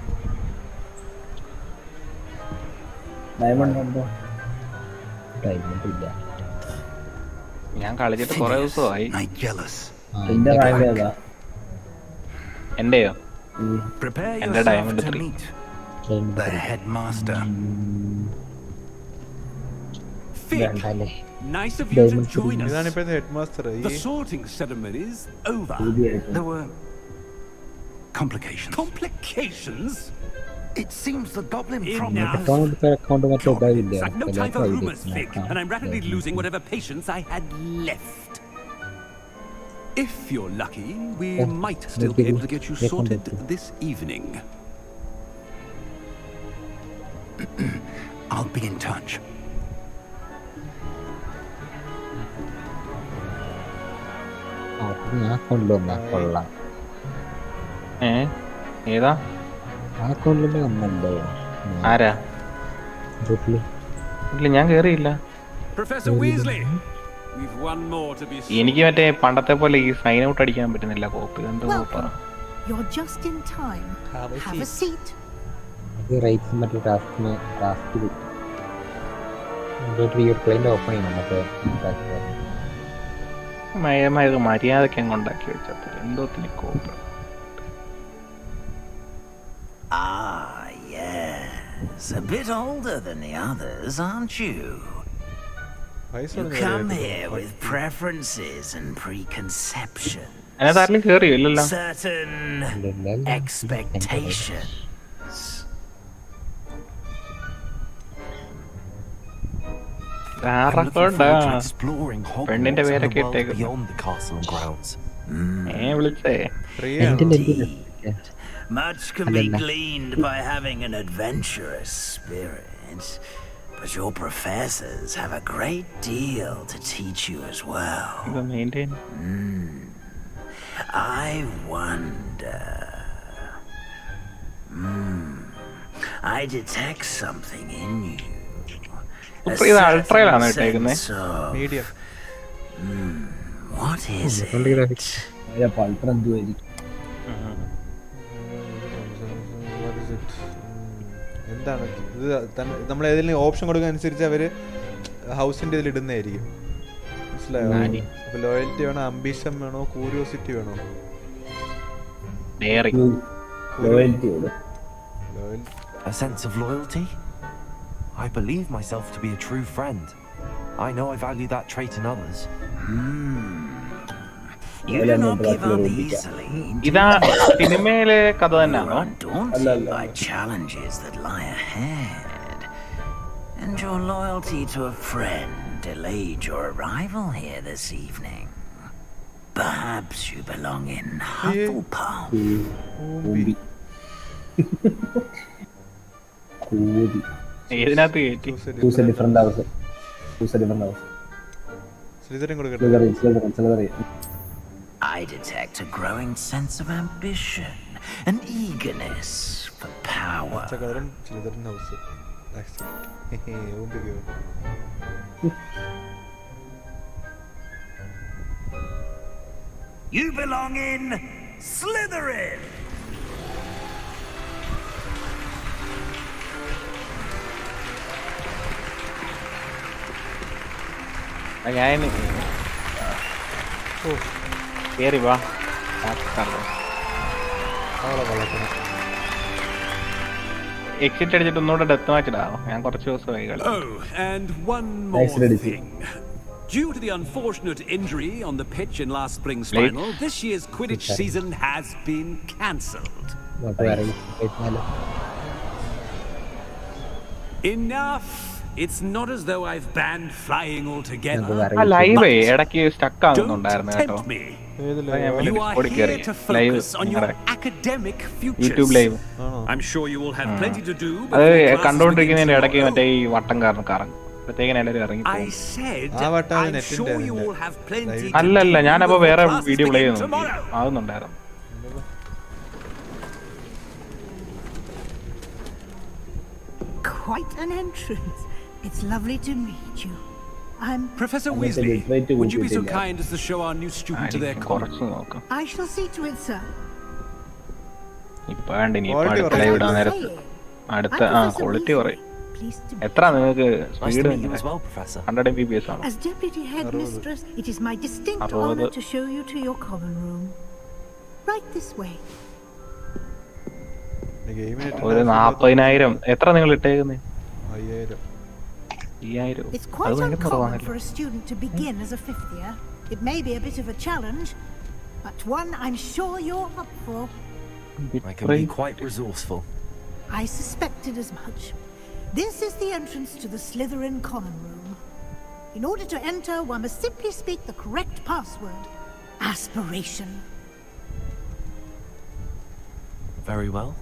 Diamond ഉണ്ടോ? Diamond ഇല്ല. ഞാൻ കളിച്ചിട്ട് കുറെ ദിവസമായി. എന്റെ റാങ്ക് ഏതാ? എന്റെയോ? Prepare എന്റെ yourself diamond to 3. meet the headmaster. Nice of you to join us. ഇതാണ് ഇപ്പോഴത്തെ headmaster. The sorting ceremony is over. There were complications. Complications? It seems the goblin Enough. Account മറ്റേ ഇതാവില്ല. No time for rumors, Vic, and I'm rapidly losing whatever patience I had left. If you're lucky, we might still be able to get you sorted this evening. I'll be in touch. ആ കൊണ്ടുവന്ന കൊള്ളാം. ഏതാ ആ കൊണ്ടുവന്ന വന്നുണ്ടോ? ആരാ? ഇല്ല, ഞാൻ കേറിയില്ല. Professor Weasley, we've one more to be. എനിക്ക് മറ്റേ പണ്ടത്തെ പോലെ ഈ സൈൻ ഔട്ട് അടിക്കാൻ പറ്റുന്നില്ല. കോപ്പി എന്തോ Copa. You're just in time. Have a seat. അത് റൈറ്റ്സ് മറ്റേ ടാസ്കിന് ക്ലൈന്റ് ഓപ്പൺ ചെയ്യണം. മറ്റേ മര്യാദക്ക് അങ്ങ് ഉണ്ടാക്കി വെച്ചത് എന്തോത്തിന് Copa. Ah, yes. A bit older than the others, aren't you? You come here with preferences and preconceptions. Certain expectations. Exploring Hogwarts beyond the castle and grounds. Indeed. Much can be gleaned by having an adventurous spirit, but your professors have a great deal to teach you as well. I wonder. I detect something in you. What is it? എന്താണ് ഇത്? നമ്മൾ ഏതെങ്കിലും option കൊടുക്കുക അനുസരിച്ച് അവര് ഹൗസിന്റെ ഇതിൽ ഇടുന്നതായിരിക്കും. മനസ്സിലായോ? അപ്പൊ ലോയൽറ്റി വേണോ, അംബിഷൻ വേണോ, ക്യൂരിയോസിറ്റി വേണോ? A sense of loyalty? I believe myself to be a true friend. I know I value that trait in others. You do not give up easily. സിനിമയിലെ കഥ തന്നെയാണോ? Daunted by challenges that lie ahead, and your loyalty to a friend delayed your arrival here this evening. Perhaps you belong in Hufflepuff. ഏതിനകത്ത് കയറ്റി? I detect a growing sense of ambition, an eagerness for power. You belong in Slytherin. ഞാൻ കേറി വാ. Exit അടിച്ചിട്ട് ഒന്നുകൂടെ death match ഇടാമോ? ഞാൻ കുറച്ച് ദിവസമായി കളി. Oh, and one more thing. Due to the unfortunate injury on the pitch in last spring's final, this year's Quidditch season has been cancelled. Enough. It's not as though I've banned flying altogether. Live ഇടയ്ക്ക് stuck ആവുന്നുണ്ടായിരുന്നു കേട്ടോ. You are here to focus on your academic futures. YouTube live. I'm sure you will have plenty to do. അത് കണ്ടുകൊണ്ടിരിക്കുന്നതിന്റെ ഇടയ്ക്ക് മറ്റേ ഈ വട്ടം കാരണം കറങ്ങും. പ്രത്യേകം എല്ലാവരും ഇറങ്ങി. അല്ലല്ല, ഞാനപ്പോ വേറെ വീഡിയോ പ്ലേ ചെയ്യുന്നു ആവുന്നുണ്ടായിരുന്നു. Quite an entrance. It's lovely to meet you. I'm Professor Weasley. Would you be so kind as to show our new student to their common room? I shall see to it, sir. അടുത്ത quality പറയും. എത്ര നിങ്ങൾക്ക് speed 100 Mbps ആണ്. As deputy headmistress, it is my distinct honor to show you to your common room. Right this way. ഒരു 40,000 എത്ര നിങ്ങൾ ഇട്ടേക്കുന്നേ? 5000. It's quite uncommon for a student to begin as a fifth year. It may be a bit of a challenge, but one I'm sure you're up for. I can be quite resourceful. I suspected as much. This is the entrance to the Slytherin common room. In order to enter, one must simply speak the correct password. Aspiration. Very well.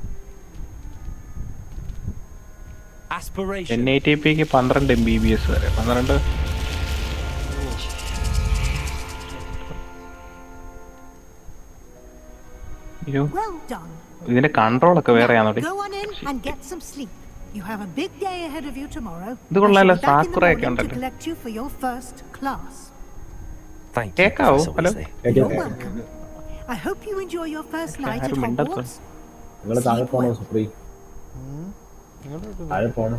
Aspiration. 1080p 12 Mbps വരെ. 12. Well done. ഇതിന്റെ control ഒക്കെ വേറെയാണോ? Go on in and get some sleep. You have a big day ahead of you tomorrow. ഇത് കൊള്ളാലോ, സാക്കുറ ഒക്കെ ഉണ്ടല്ലോ. To collect you for your first class. Thank you. Hello. You're welcome. I hope you enjoy your first night at Hogwarts. നിങ്ങൾ താഴെ പോണോ സുപ്രീ? താഴെ പോണോ?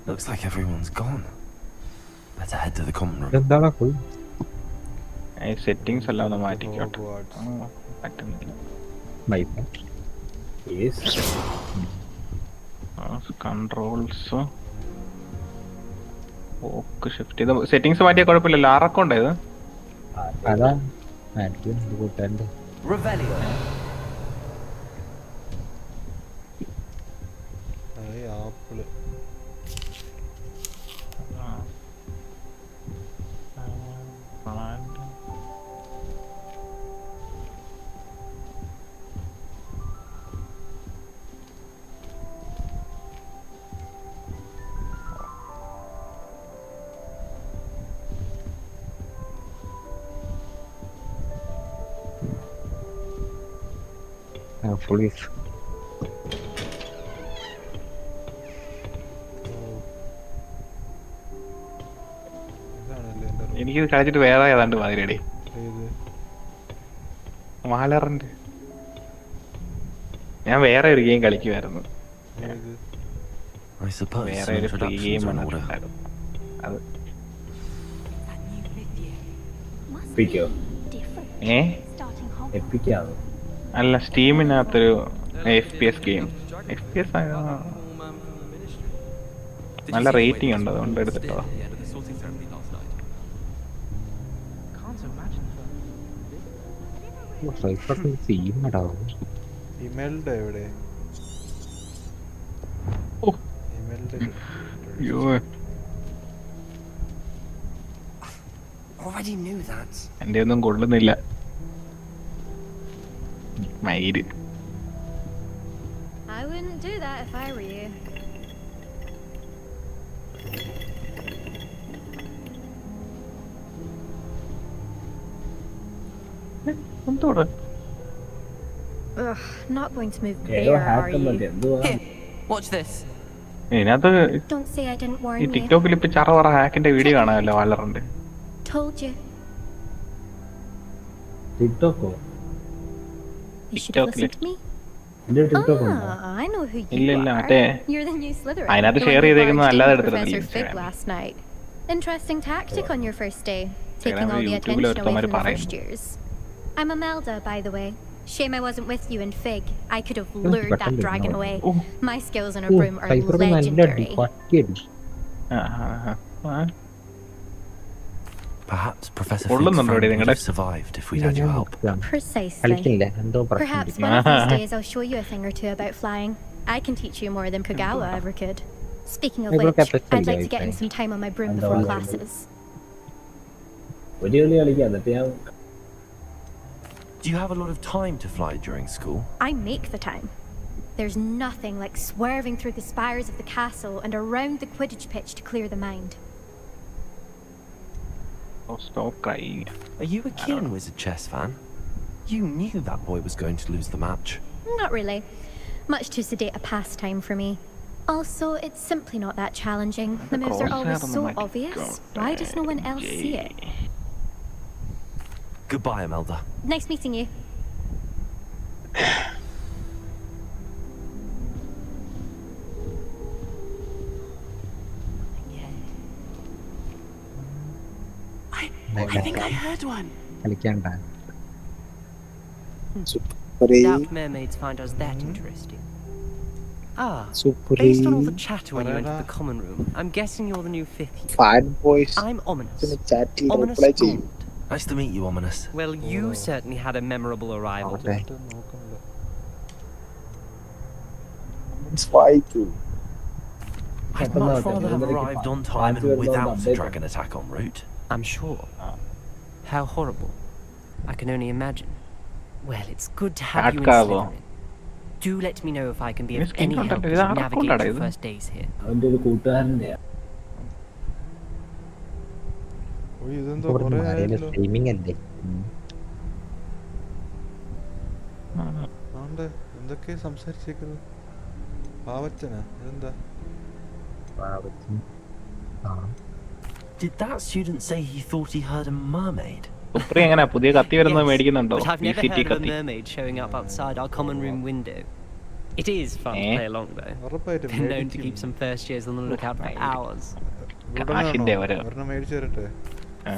Looks like everyone's gone. Better head to the common room. എന്താടാ പോയി? Settings എല്ലാം ഒന്ന് മാറ്റിക്കോട്ടെ. പറ്റുന്നില്ല. കൺട്രോൾസ് ഓക്കെ ഷിഫ്റ്റ് ചെയ്ത് സെറ്റിംഗ്സ് മാറ്റിയാൽ കുഴപ്പമില്ലല്ലോ. ആറൊക്കെ ഉണ്ട് ഇത്. അതാ ആപ്പിള് police. എനിക്കിത് കളിച്ചിട്ട് വേറെ ഏതാണ്ട് മാതിരിയടി. വാലറിന്റെ ഞാൻ വേറെ ഒരു ഗെയിം കളിക്കുമായിരുന്നു. വേറെ ഒരു ഫ്രീ ഗെയിം അത് അല്ല, സ്റ്റീമിനകത്തൊരു FPS ഗെയിം. FPS നല്ല റേറ്റിംഗ് ഉണ്ട്, അതുകൊണ്ട് എടുത്തിട്ടോ. ഇമെയിൽഡ് എവിടെ? എന്റെ ഒന്നും കൊള്ളുന്നില്ല. മയില് I wouldn't do that if I were you. Ugh, not going to move there, are you? Here, watch this. ഇതിനകത്ത് Don't say I didn't warn ഈ you. ടിക്ടോക്കിൽ ഇപ്പൊ ചറവറ ഹാക്കിന്റെ വീഡിയോ കാണാമല്ലോ വാലറിന്റെ. Told you. ടിക്ടോക്കോ? You should have listened to me. Ah, I know who you are. You're the new Slytherin. അതിനകത്ത് The share one who ചെയ്തേക്കുന്നത് barged അല്ലാതെ in with എടുത്തിട്ടില്ല Professor Fig last night. Interesting tactic on your first day, taking all the YouTube-ൽ attention away ഒരുത്തന്മാര് from the പറയുന്നു. first years. I'm Imelda, by the way. Shame I wasn't with you in Fig. I could have lured that dragon away. My skills on a broom are legendary. Perhaps Professor Fig's friend would have survived if we'd had your help. Precisely. Perhaps one of these days I'll show you a thing or two about flying. I can teach you more than Kagawa ever could. Speaking of which, I'd like to get in some time on my broom before classes. Do you have a lot of time to fly during school? I make the time. There's nothing like swerving through the spires of the castle and around the Quidditch pitch to clear the mind. Oh, stop crying. Are you a keen wizard chess fan? You knew that boy was going to lose the match. Not really. Much too sedate a pastime for me. Also, it's simply not that challenging. The moves are always so obvious. Why does no one else see it? Goodbye, Imelda. Nice meeting you. I think I heard one. Doubt mermaids find us that interesting. Based on all the chatter when you entered the common room, I'm guessing you're the new fifth year. Fine boys. I'm Ominous. Chatty Ominous Gould. Nice to meet you, Ominous. Well, you certainly had a memorable arrival. It's fine too. I'd much rather have arrived on time and without the dragon attack en route. I'm sure. How horrible. I can only imagine. Well, it's good to have you in Slytherin. Do let me know if I can be of any help as you navigate your first days here. എന്തൊക്കെയാ സംസാരിച്ചേക്കുന്നത്? പാവച്ചനാ ഇതെന്താ? Did that student say he thought he heard a mermaid? ഉപ്രി എങ്ങനെ പുതിയ കത്തി വരുന്നത് മേടിക്കുന്നുണ്ടോ? But I've never heard of a mermaid showing up outside our common room window. It is fun to play along though. Been known to keep some first years on the lookout for hours.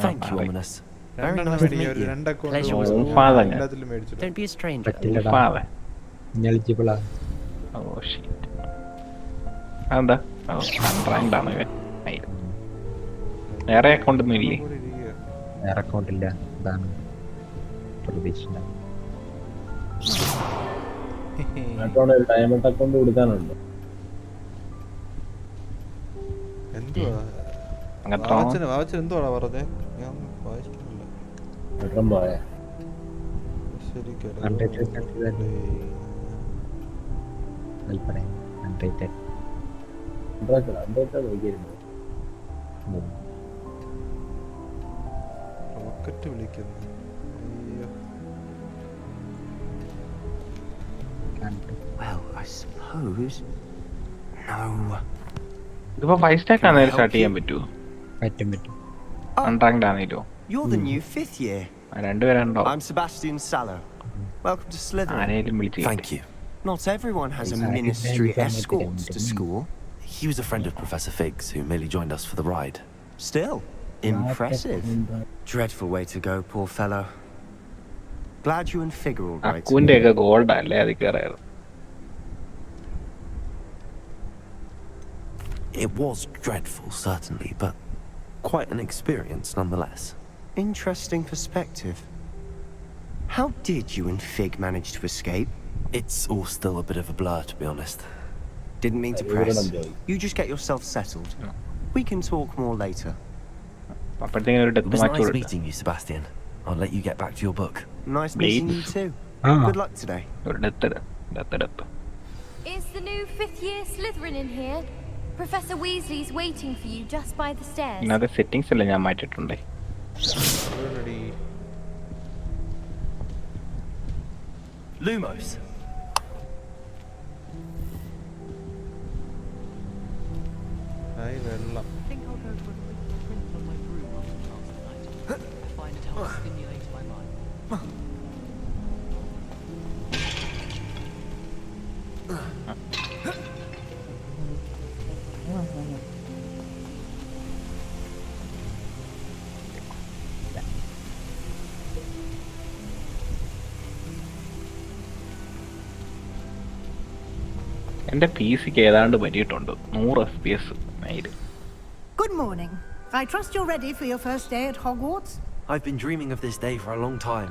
Thank you, Ominous. Very nice to meet you. Don't be a stranger. Oh shit. അതെന്താ? റാങ്കാണ് ഇവൻ. വേറെ account ഒന്നും ഇല്ലേ? വേറെ account ഇല്ല. അതാണ് പ്രതീക്ഷിച്ച diamond account കൊടുക്കാനുണ്ട്. എന്തുവാ എന്തുവാ പറഞ്ഞേ? ഞാൻ വായിക്കുന്നില്ല. റോക്കറ്റ് വിളിക്കുന്നു. Well, I suppose. No. ഇതിപ്പോ 5 stack ആണെങ്കിലും സ്റ്റാർട്ട് ചെയ്യാൻ പറ്റുമോ? പറ്റും. അൺറാങ്ക്ഡ് ആണെങ്കിലോ? You're the new 5th year. രണ്ടുപേരുണ്ടോ? I'm Sebastian Sallow. Welcome to Slytherin. ആരെയും വിളിച്ചു. Thank you. Not everyone has a ministry escort to school. He was a friend of Professor Fig's who merely joined us for the ride. Still, impressive. Dreadful way to go, poor fellow. Glad you and Fig are all right. അക്കുവിന്റെയൊക്കെ gold അല്ലേ അത് കയറിയത്? It was dreadful, certainly, but quite an experience nonetheless. Interesting perspective. How did you and Fig manage to escape? It's all still a bit of a blur, to be honest. Didn't mean to press. You just get yourself settled. We can talk more later. It was nice meeting you, Sebastian. I'll let you get back to your book. Nice meeting you too. Good luck today. Is the new 5th year Slytherin in here? Professor Weasley's waiting for you just by the stairs. ഇതിനകത്ത് settings എല്ലാം ഞാൻ മാറ്റിയിട്ടുണ്ട്. Lumos. Hi വെള്ളം. എന്റെ PC-ക്ക് ഏതാണ്ട് പറ്റിയിട്ടുണ്ട് 100 FPS. Good morning. I trust you're ready for your first day at Hogwarts. I've been dreaming of this day for a long time.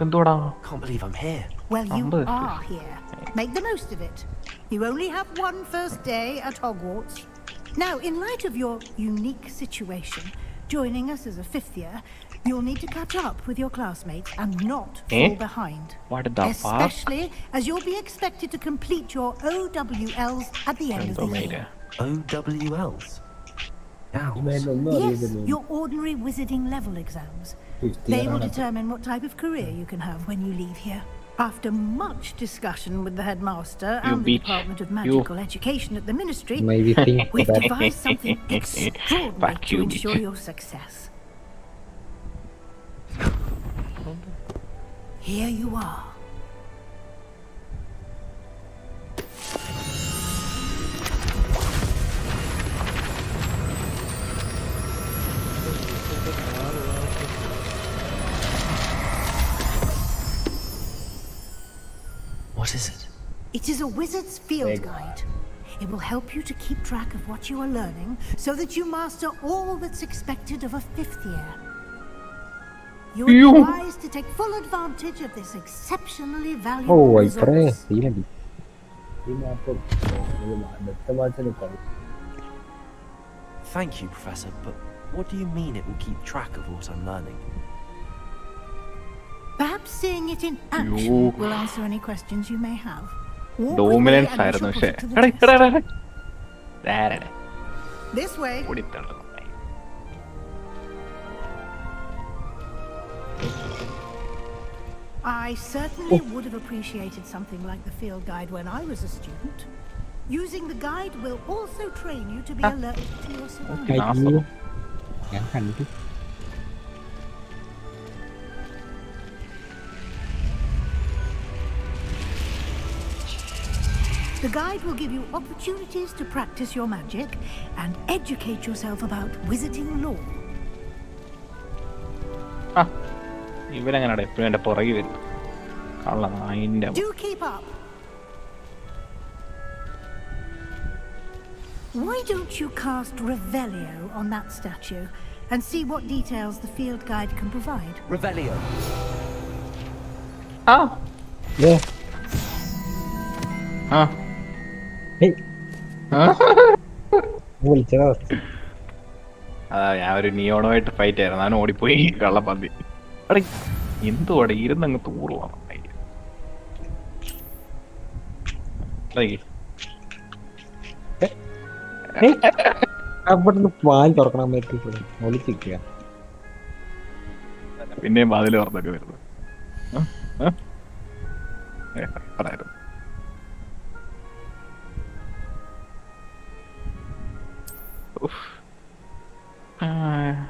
Can't believe I'm here. Well, you are here. Make the most of it. You only have one first day at Hogwarts. Now, in light of your unique situation, joining us as a 5th year, you'll need to catch up with your classmates and not fall behind. Especially as you'll be expected to complete your OWLs at the end of the year. OWLs? Yes, your ordinary wizarding level exams. They will determine what type of career you can have when you leave here. After much discussion with the headmaster and the Department of Magical Education at the Ministry, we've devised something extraordinary to ensure your success. Here you are. What is it? It is a wizard's field guide. It will help you to keep track of what you are learning so that you master all that's expected of a 5th year. You are advised to take full advantage of this exceptionally valuable resource. Thank you, Professor, but what do you mean it will keep track of what I'm learning? Perhaps seeing it in action will answer any questions you may have. Dominance ആയിരുന്നു പക്ഷേ. This way. I certainly would have appreciated something like the field guide when I was a student. Using the guide will also train you to be alert to your surroundings. The guide will give you opportunities to practice your magic and educate yourself about wizarding lore. ഇവരെങ്ങനെയാണ് എപ്പോഴും എന്റെ പുറകെ വരുന്നത്? Do keep up. Why don't you cast Revelio on that statue and see what details the field guide can provide? Revelio. Yeah. അതാ ഞാൻ ഒരു നിയോണുമായിട്ട് fight ആയിരുന്നു, ഞാൻ ഓടിപ്പോയി കള്ളപ്പന്തി. അവിടെ എന്തുവാടെ ഇരുന്നങ്ങ് തൂറുവാണ്. പിന്നെയും വാതിൽ തുറന്നൊക്കെ വരുന്നത്. പറയായിരുന്നു.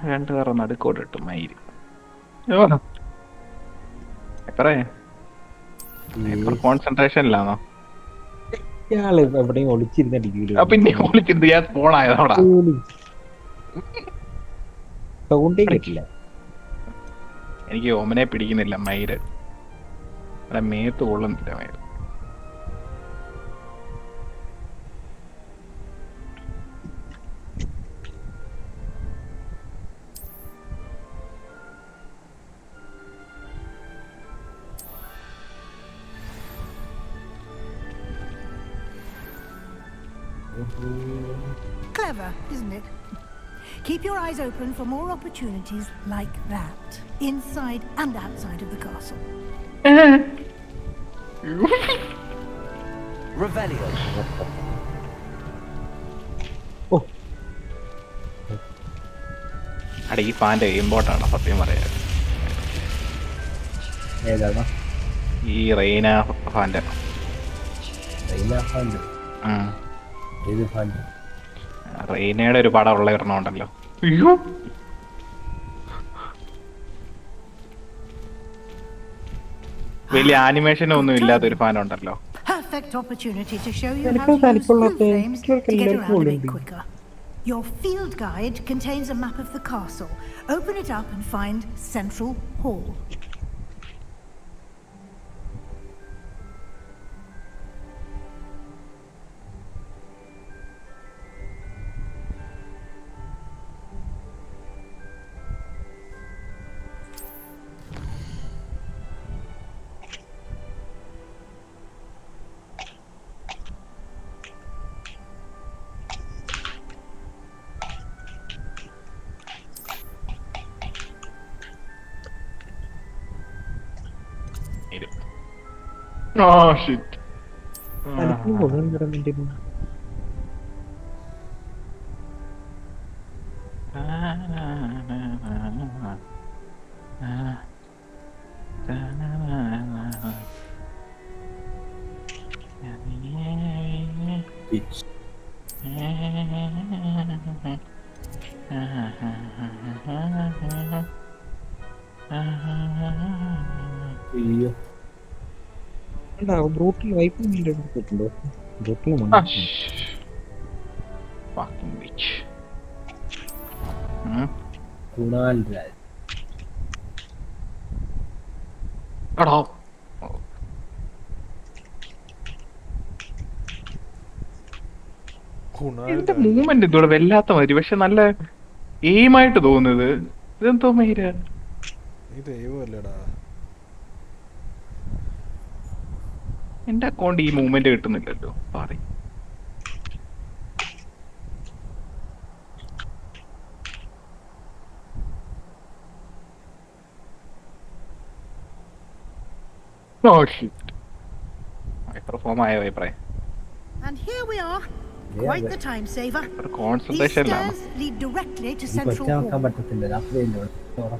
രണ്ടു പേർ നടുക്കോട്ട് ഇട്ടു മയില്. കോൺസെൻട്രേഷനിലാണോ? എവിടെയും ഒളിച്ചിരുന്നില്ല. പിന്നെ ഒളിച്ചിരുന്ന് ഞാൻ ഫോണായതോടാ. എനിക്ക് ഓമനെ പിടിക്കുന്നില്ല മയില്. അവിടെ മേത്ത് കൊള്ളുന്നില്ല മയില്. Clever, isn't it? Keep your eyes open for more opportunities like that, inside and outside of the castle. Revelio. അടെ ഈ ഫാൻ്റെ ഇമ്പോർട്ടാണ് സത്യം പറയാൻ. ഏതാണ്? ഈ റെയ്ന ഫാൻ്റെ. റെയ്നയുടെ ഒരു പടം ഉള്ള ഒരെണ്ണം ഉണ്ടല്ലോ. അയ്യോ, വലിയ ആനിമേഷൻ ഒന്നും ഇല്ലാത്തൊരു ഫാൻ ഉണ്ടല്ലോ. perfect opportunity to show you how to use blue flames to get around a bit quicker. Your field guide contains a map of the castle. Open it up and find Central Hall. Oh shit. ബ്രൂട്ടിൽ wiping എടുത്തിട്ടുണ്ടോ? ബ്രൂട്ടിൽ fucking bitch. Kunal Raj. എടാ എന്റെ movement ഇതോടെ വല്ലാത്ത മതി, പക്ഷെ നല്ല എയിമായിട്ട് തോന്നുന്നത്. ഇതെന്തോ മൈര എന്റെ അക്കൗണ്ട് ഈ മൂവ്മെന്റ് കിട്ടുന്നില്ലല്ലോ. പറയും perform ആയോ അഭിപ്രായം? And here we are. Quite the time saver. Concentration These stairs lead directly to Central Hall.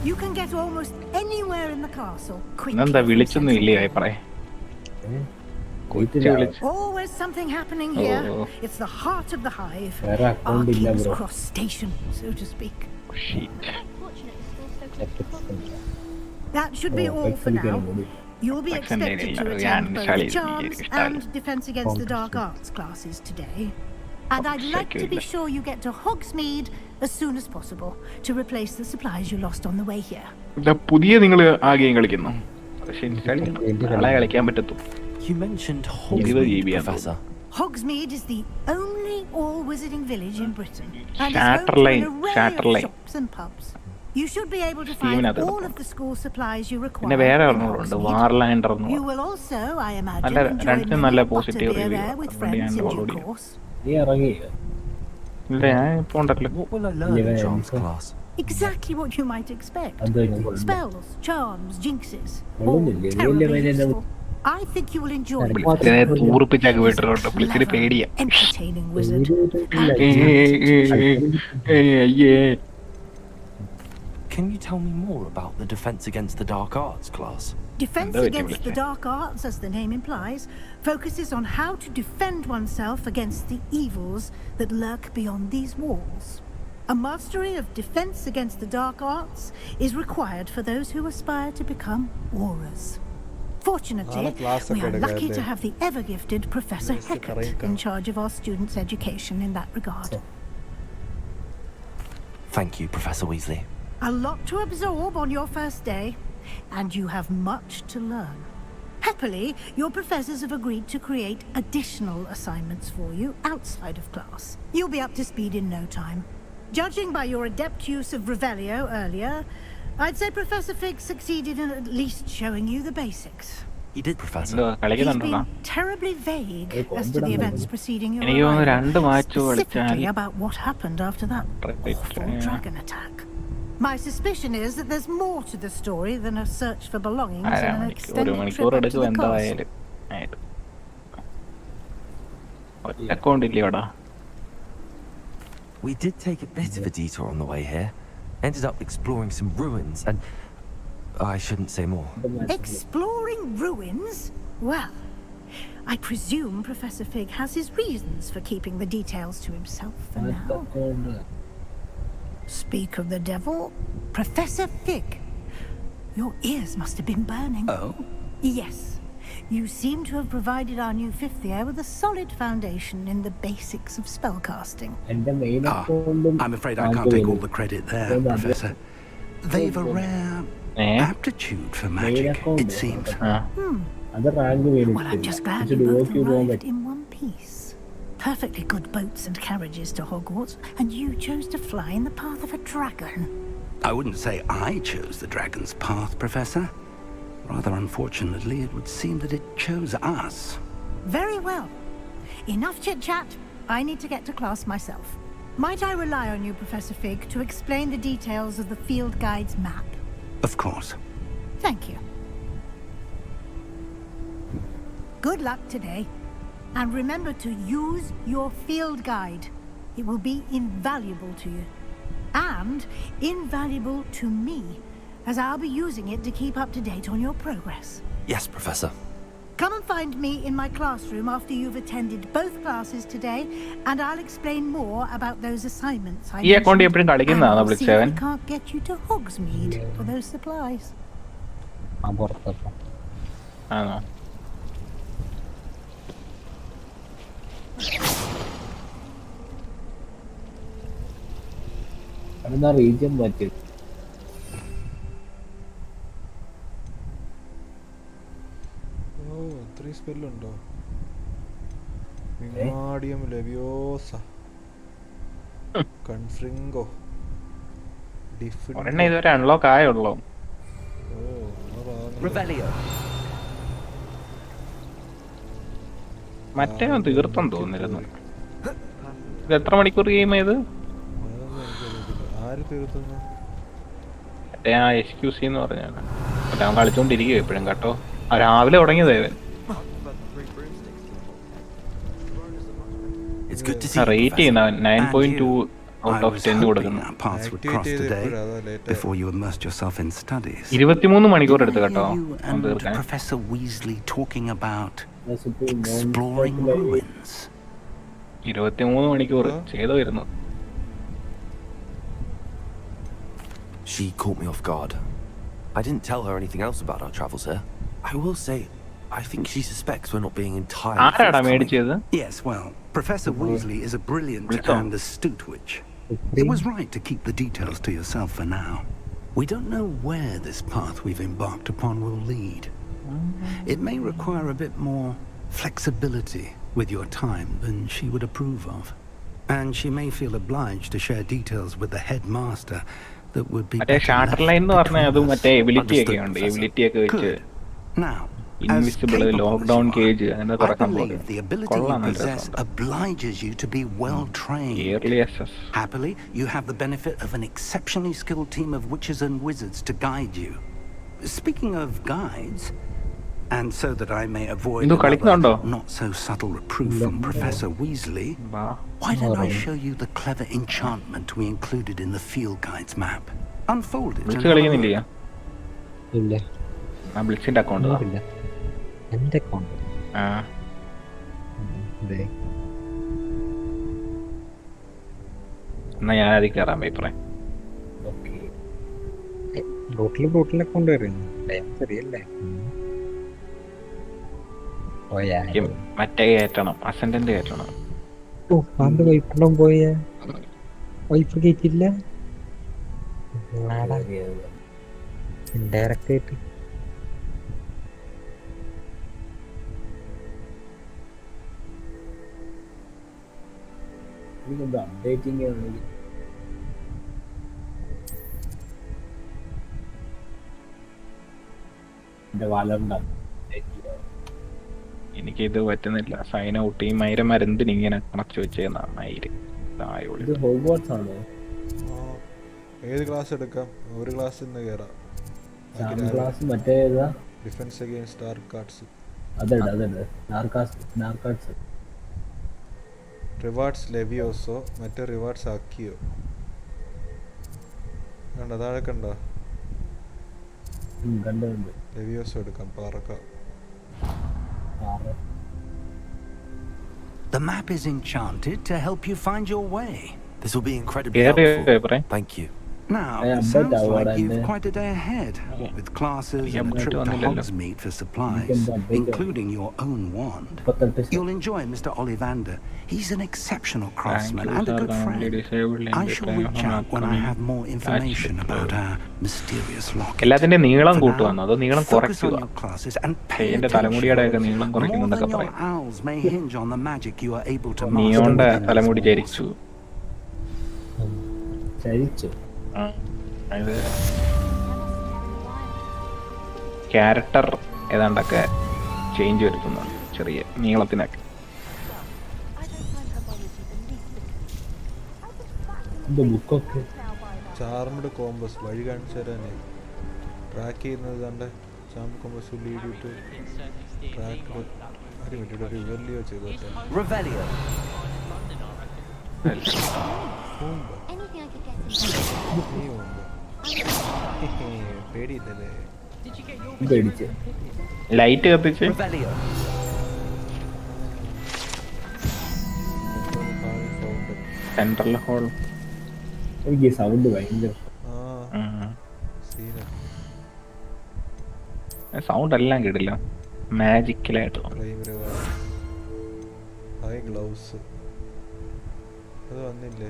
You can get almost anywhere in the castle quickly. എന്താ വിളിച്ചൊന്നും ഇല്ലേ അഭിപ്രായം? Always something happening here. It's the heart of the hive. Our King's Cross station, so to speak. Shit. That should be all for now. You'll be expected to attend both Charms and Defense Against the Dark Arts classes today. And I'd like to be sure you get to Hogsmeade as soon as possible to replace the supplies you lost on the way here. പുതിയ നിങ്ങൾ ആ game കളിക്കുന്നു, പക്ഷെ കളിക്കാൻ പറ്റത്തു. You mentioned Hogsmeade, Professor. Hogsmeade is the only all-wizarding village in Britain, and is Shatterlane, home to an array Shatterlane. of shops and pubs. You should be able to find all of the school supplies you require. പിന്നെ വേറെ ഒരെണ്ണമുണ്ട്, വാർലാൻഡർ എന്ന് You പറയും. will also, I imagine, നല്ല enjoy രണ്ടും നല്ല many positive butterbeer review. there with friends in due course. നീ ഇറങ്ങി ഇല്ല, ഞാൻ ഇപ്പൊ ഉണ്ടല്ലോ. What will I learn in Charms class? Exactly what you might expect. Spells, charms, jinxes. All കൊള്ളുന്നില്ലേ? terribly വലിയ useful. I think you will enjoy it. തൂർപ്പിച്ചാക്കി പോയിട്ടുണ്ട്, പുള്ളിക്ക് പേടിയാ. Entertaining wizard. Can you tell me more about the Defense Against the Dark Arts class? Defense Against the Dark Arts, as the name implies, focuses on how to defend oneself against the evils that lurk beyond these walls. A mastery of Defense Against the Dark Arts is required for those who aspire to become Aurors. Fortunately, we are lucky to have the ever-gifted Professor Hecat in charge of our students' education in that regard. Thank you, Professor Weasley. A lot to absorb on your first day, and you have much to learn. Happily, your professors have agreed to create additional assignments for you outside of class. You'll be up to speed in no time. Judging by your adept use of Revelio earlier, I'd say Professor Fig succeeded in at least showing you the basics. He did, Professor. He's been terribly vague as to the events preceding your എനിക്ക് തോന്നുന്നു രണ്ട് arrival, match കളിച്ചാൽ specifically about what happened after that awful dragon attack. My suspicion is that there's more to the story than a search for belongings and an extended trip up to the castle. We did take a bit of a detour on the way here. Ended up exploring some ruins and... I shouldn't say more. Exploring ruins? Well, I presume Professor Fig has his reasons for keeping the details to himself for now. Speak of the devil, Professor Fig. Your ears must have been burning. Oh? Yes. You seem to have provided our new fifth year with a solid foundation in the basics of spellcasting. I'm afraid I can't take all the credit there, Professor. They've a rare aptitude for magic, it seems. Well, I'm just glad you both arrived in one piece. Perfectly good boats and carriages to Hogwarts, and you chose to fly in the path of a dragon. I wouldn't say I chose the dragon's path, Professor. Rather unfortunately, it would seem that it chose us. Very well. Enough chit-chat. I need to get to class myself. Might I rely on you, Professor Fig, to explain the details of the field guide's map? Of course. Thank you. Good luck today. And remember to use your field guide. It will be invaluable to you. And invaluable to me, as I'll be using it to keep up to date on your progress. Yes, Professor. Come and find me in my classroom after you've attended both classes today, and I'll explain more about those assignments I mentioned. And I'll see if we can't get you to Hogsmeade for those supplies. region മാറ്റി ഇത്രയും സ്പെല്ലുണ്ടോ? വിങ്ങാഡിയം ലെവിയോസ കൺഫ്രിംഗോ ഒരെണ്ണം ഇതുവരെ unlock ആയുള്ളൂ. മറ്റേ തീർത്തം തോന്നിരുന്നു. ഇത് എത്ര മണിക്കൂർ game ഇത്? ആര് തീർത്തുന്നു? മറ്റേ ആ എക്സ്ക്യൂസി എന്ന് പറഞ്ഞാണ്. മറ്റേ അവൻ കളിച്ചോണ്ടിരിക്കും എപ്പോഴും കേട്ടോ. രാവിലെ തുടങ്ങിയത് ഇവൻ. റേറ്റ് ചെയ്യുന്ന 9.2 out of 10 കൊടുക്കുന്നു. 23 മണിക്കൂർ എടുത്തു കേട്ടോ. Professor Weasley talking about exploring ruins. 23 മണിക്കൂർ ചെയ്തു വരുന്നു. She caught me off guard. I didn't tell her anything else about our travels here. I will say, I think she suspects we're not being entirely forthcoming. Yes, well, Professor Weasley is a brilliant and astute witch. It was right to keep the details to yourself for now. We don't know where this path we've embarked upon will lead. It may require a bit more flexibility with your time than she would approve of. And she may feel obliged to share details with the headmaster that would be better left between us. Understood, Professor. Now, Invisible lockdown cage I believe the ability you possess obliges you to be well trained. Happily, you have the benefit of an exceptionally skilled team of witches and wizards to guide you. Speaking of guides, and so that I may avoid another not so subtle reproof from Professor Weasley, why don't I show you the clever enchantment we included in the field guide's map? Unfold it. ബ്ലിച്ചിന്റെ account എന്റെ account എന്നാ ഞാൻ അതിൽ കയറാൻ പേപ്പറേ. റൂട്ടിൽ account ശരിയല്ലേ? മറ്റേ കയറ്റണം, അസെൻഡന്റ് കയറ്റണം. അത് വൈഫിലും പോയ വൈഫ് കയറ്റില്ല ഇൻഡയറക്റ്റ് ആയിട്ട്. എനിക്കിത് പറ്റുന്നില്ല. സൈൻ ഔട്ട് ഈ മൈരന്തിന് ഇങ്ങനെ കണച്ചു വെച്ചേന്നാ മൈര്. ഏത് ക്ലാസ് എടുക്കാം? ഒരു ക്ലാസ് ഇന്ന് കേറാം. Defence against dark arts. Rewards Leviosa മറ്റേ റിവാർഡ്സ് ആക്കിയോ? കണ്ട താഴെ കണ്ടോ? ലെവിയോസോ എടുക്കാം. പാറക്കാം. The map is enchanted to help you find your way. This will be incredibly helpful. Thank you. Now, it sounds like you've quite a day ahead, with classes and a trip to Hogsmeade for supplies, including your own wand. You'll enjoy Mr. Ollivander. He's an exceptional craftsman and a good friend. I shall reach out when I have more information about our mysterious locket. എല്ലാത്തിന്റെ നീളം കൂട്ടുവാണ് അതോ നീളം Focus on കുറയ്ക്കുക your classes and pay എന്റെ attention. തലമുടിയുടെ ഒക്കെ നീളം More കുറയ്ക്കുന്നതൊക്കെ than your പറയും owls may hinge on the magic you are able to master നിയോന്റെ within തലമുടി these walls. ചരിച്ചു ചരിച്ചു അത് ക്യാരക്ടർ ഏതാണ്ടൊക്കെ ചേഞ്ച് വരുത്തുന്നുണ്ട് ചെറിയ നീളത്തിനൊക്കെ. ബുക്കൊക്കെ ചാർമഡ് കോമ്പസ് വഴി കാണിച്ചു തരാനേ ട്രാക്ക് ചെയ്യുന്നത് കണ്ട ചാർമഡ് കോമ്പസ് ലീഡിട്ട് ട്രാക്ക് ഒരു മിനിറ്റ് ഒരു റിവെല്ലിയോ ചെയ്തോട്ടെ. പേടിയില്ലല്ലേ പേടിച്ച് ലൈറ്റ് കത്തിച്ച് സെൻട്രൽ ഹോൾ എനിക്ക് സൗണ്ട് ഭയങ്കര സൗണ്ട് എല്ലാം കേട്ടില്ല മാജിക്കലായിട്ട് ഗ്ലൗസ് അത് വന്നില്ലേ?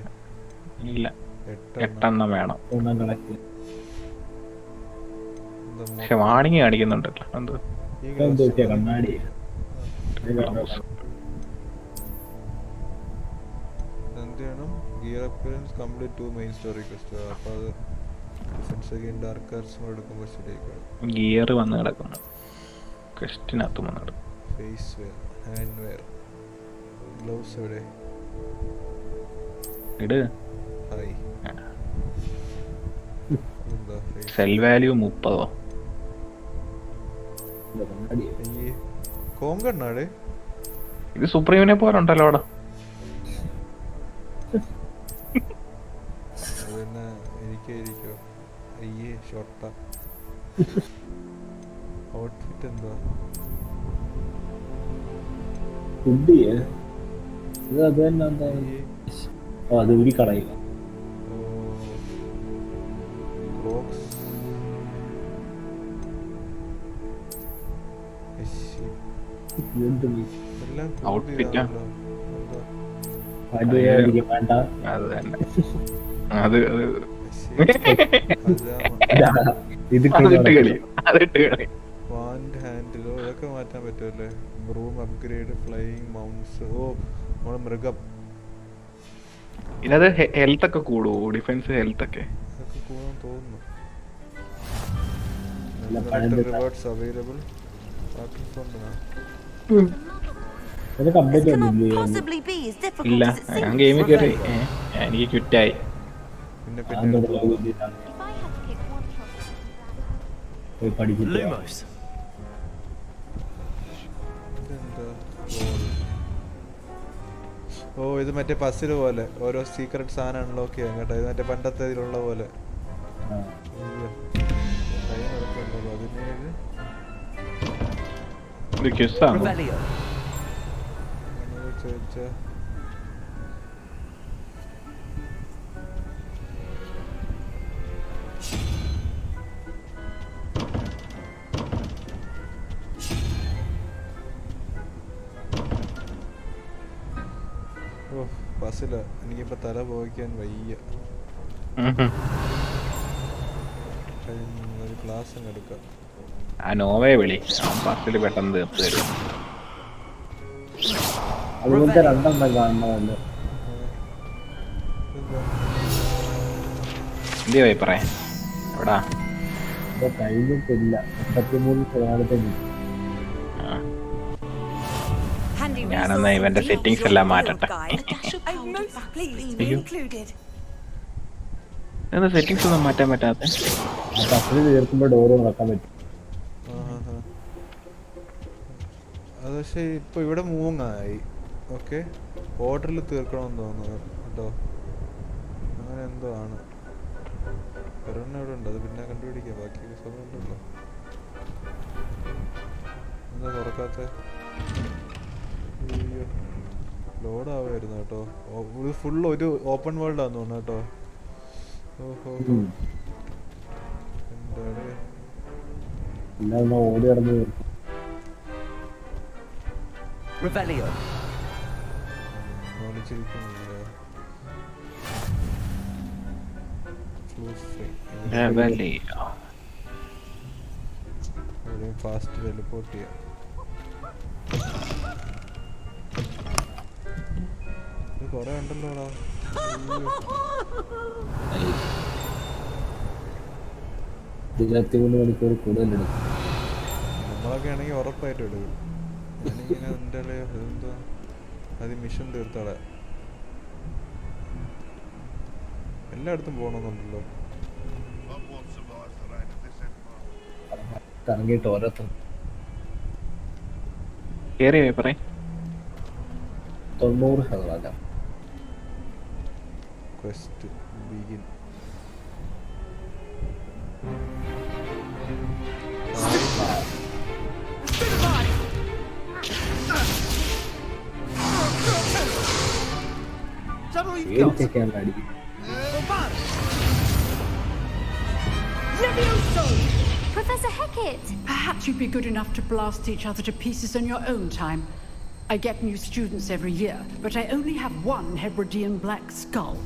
ഇല്ല 8 എണ്ണം വേണം. പക്ഷെ വാണിങ് കാണിക്കുന്നുണ്ടല്ലോ എന്ത് കണ്ണാടി എന്താണ് gear appearance complete 2 main story quest. അപ്പോൾ അത് സെൻസ് ഡാർക്ക് ആർട്സ് എടുക്കുമ്പോൾ ശരിയാക്കണം. ഗിയർ വന്ന് കിടക്കുന്നു ക്വസ്റ്റിനകത്ത് വന്ന് കിടക്കും. Face wear, hand wear, gloves എവിടെ? ഇട്. High sell value 30. കോങ്കണ്ണാട് ഇത് സുപ്രീമിനെ പോലെ ഉണ്ടല്ലോ അവിടെ. പിന്നെ എനിക്കോ അയ്യേ ഷോർട്ട ഔട്ട്ഫിറ്റ് എന്താ? അത് ഊരി കളയുക. ഹാൻഡിലോ ഇതൊക്കെ മാറ്റാൻ പറ്റുമല്ലേ? Room upgrade, flying mounts. Oh നമ്മുടെ മൃഗം ഇതിനകത്ത് ഹെൽത്ത് ഒക്കെ കൂടുവോ? ഡിഫൻസ് ഹെൽത്ത് ഒക്കെ കൂടാൻ തോന്നുന്നു. Rewards available. ഇല്ല ഞാൻ ഗെയിമിൽ കയറി എനിക്ക് ക്വിറ്റായി. പിന്നെ ഓ ഇത് മറ്റേ പസിൽ പോലെ ഓരോ സീക്രട്ട് സാധനം അൺലോക്ക് ചെയ്യാൻ കേട്ടോ. ഇത് മറ്റേ പണ്ടത്തെ ഇതിലുള്ള പോലെ. 17 പസില. എനിക്കിപ്പോ തല പോയിക്കാൻ വയ്യ. ഒരു ക്ലാസ് എടുക്കാം. ആ നോവയെ വിളി പസിൽ പെട്ടെന്ന് തീർത്ത് തരും. അതുപോലത്തെ 2 എണ്ണം കാണണമല്ലോ. എന്ത് പോയി പറയാൻ എവിടാ കഴിഞ്ഞിട്ടില്ല. 33% ഞാനെന്നാ ഇവന്റെ സെറ്റിംഗ്സ് എല്ലാം മാറ്റട്ടെ. എന്താ സെറ്റിംഗ്സ് ഒന്നും മാറ്റാൻ പറ്റാത്ത? തീർക്കുമ്പോ ഡോറ് തുറക്കാൻ പറ്റും. അത് പക്ഷേ ഇപ്പൊ ഇവിടെ മൂങ്ങായി. ഓക്കെ ഓർഡറിൽ തീർക്കണമെന്ന് തോന്നുന്നു കേട്ടോ. അങ്ങനെ എന്തോ ആണ്. ഒരെണ്ണം ഇവിടെ ഉണ്ട്. അത് പിന്നെ കണ്ടുപിടിക്കാം. ബാക്കി സമയം ഉണ്ടല്ലോ. എന്താ തുറക്കാത്ത? ലോഡ് ആവുമായിരുന്നു കേട്ടോ. ഇത് ഫുൾ ഒരു ഓപ്പൺ വേൾഡ് ആണെന്ന് തോന്നുന്നു കേട്ടോ. ഓഹോ എന്താ ഓടി നടന്നു Revelio. ഫാസ്റ്റ് ടെലിപ്പോർട്ട് ചെയ്യാം. ഇത് കൊറേ ഉണ്ടല്ലോടാ. മണിക്കൂർ കൂടുതൽ എടുക്കും. നമ്മളൊക്കെ ആണെങ്കിൽ ഉറപ്പായിട്ട് എടുക്കും. ഞാനിങ്ങനെ എൻ്റെ എന്തോ അത് മിഷൻ തീർത്തോളെ എല്ലായിടത്തും പോകണമെന്നുണ്ടല്ലോ. കറങ്ങിയിട്ട് ഓരോരുത്തർ 90%. Quest begin. Professor Hecat! Perhaps you'd be good enough to blast each other to pieces on your own time. I get new students every year, but I only have one Hebridean black skull.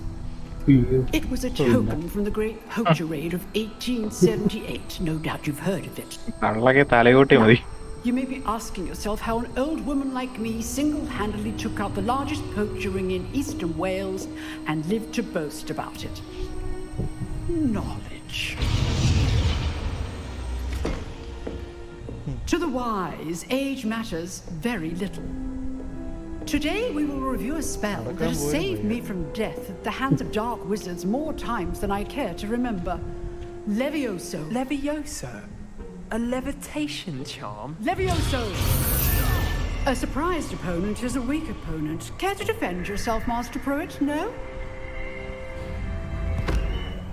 It was a token from the Great Poacher Raid of 1878. No doubt you've heard of it. You may be asking yourself how an old woman like me single-handedly took out the largest poacher ring in eastern Wales and lived to boast about it. Knowledge. To the wise, age matters very little. Today we will review a spell that has saved me from death at the hands of dark wizards more times than I care to remember. Levioso. Levioso? A levitation charm? Levioso! A surprised opponent is a weak opponent. Care to defend yourself, Master Pruitt? No?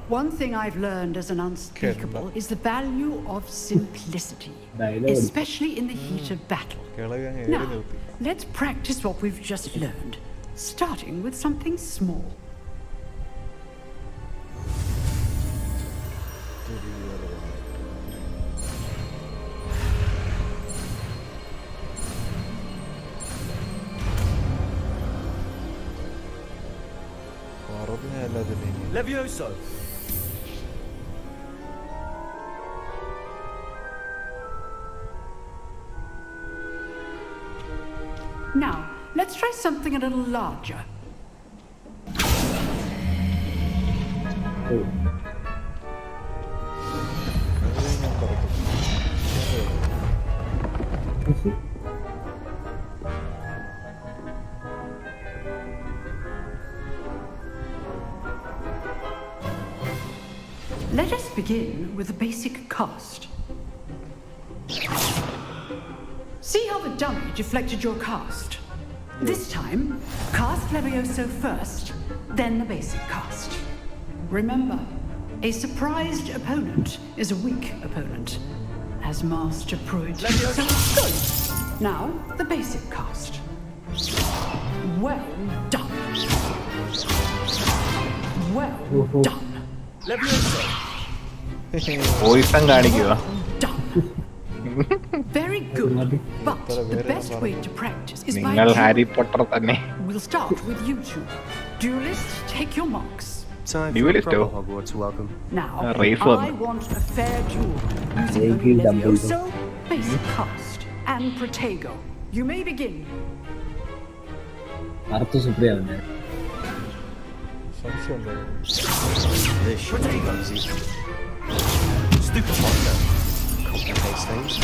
One thing I've learned as an unspeakable is the value of simplicity, especially in the heat of battle. Now, let's practice what we've just learned, starting with something small. Levioso! Now, let's try something a little larger. Let us begin with the basic cast. See how the dummy deflected your cast? This time, cast Levioso first, then the basic cast. Remember, a surprised opponent is a weak opponent, as Master Pruitt. Good. Now, the basic cast. Well done. Well done. Levioso! Very good. But the best way to practice is by We'll start with you two. Duelists, take your marks. Time for a proper Hogwarts welcome. Now, I want a fair duel using only Levioso, basic cast, and Protego. You may begin. This should be easy. Stupid monster. Complicates things.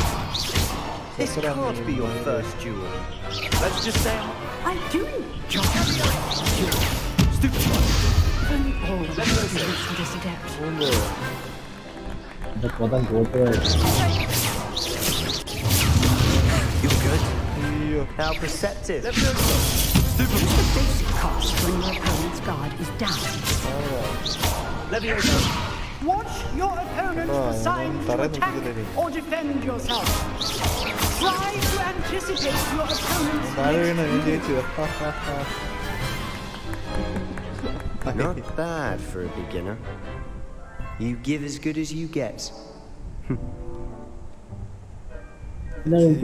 This can't be your first duel. Let's just say I'm doing it, John. Stupid monster. Only all of us can this adapt. You're good. How perceptive. Stupid. The basic cost when your opponent's guard is down. Levioso. Watch your opponent for signs to attack or defend yourself. Try to anticipate your opponent's Not bad for a beginner. You give as good as you get.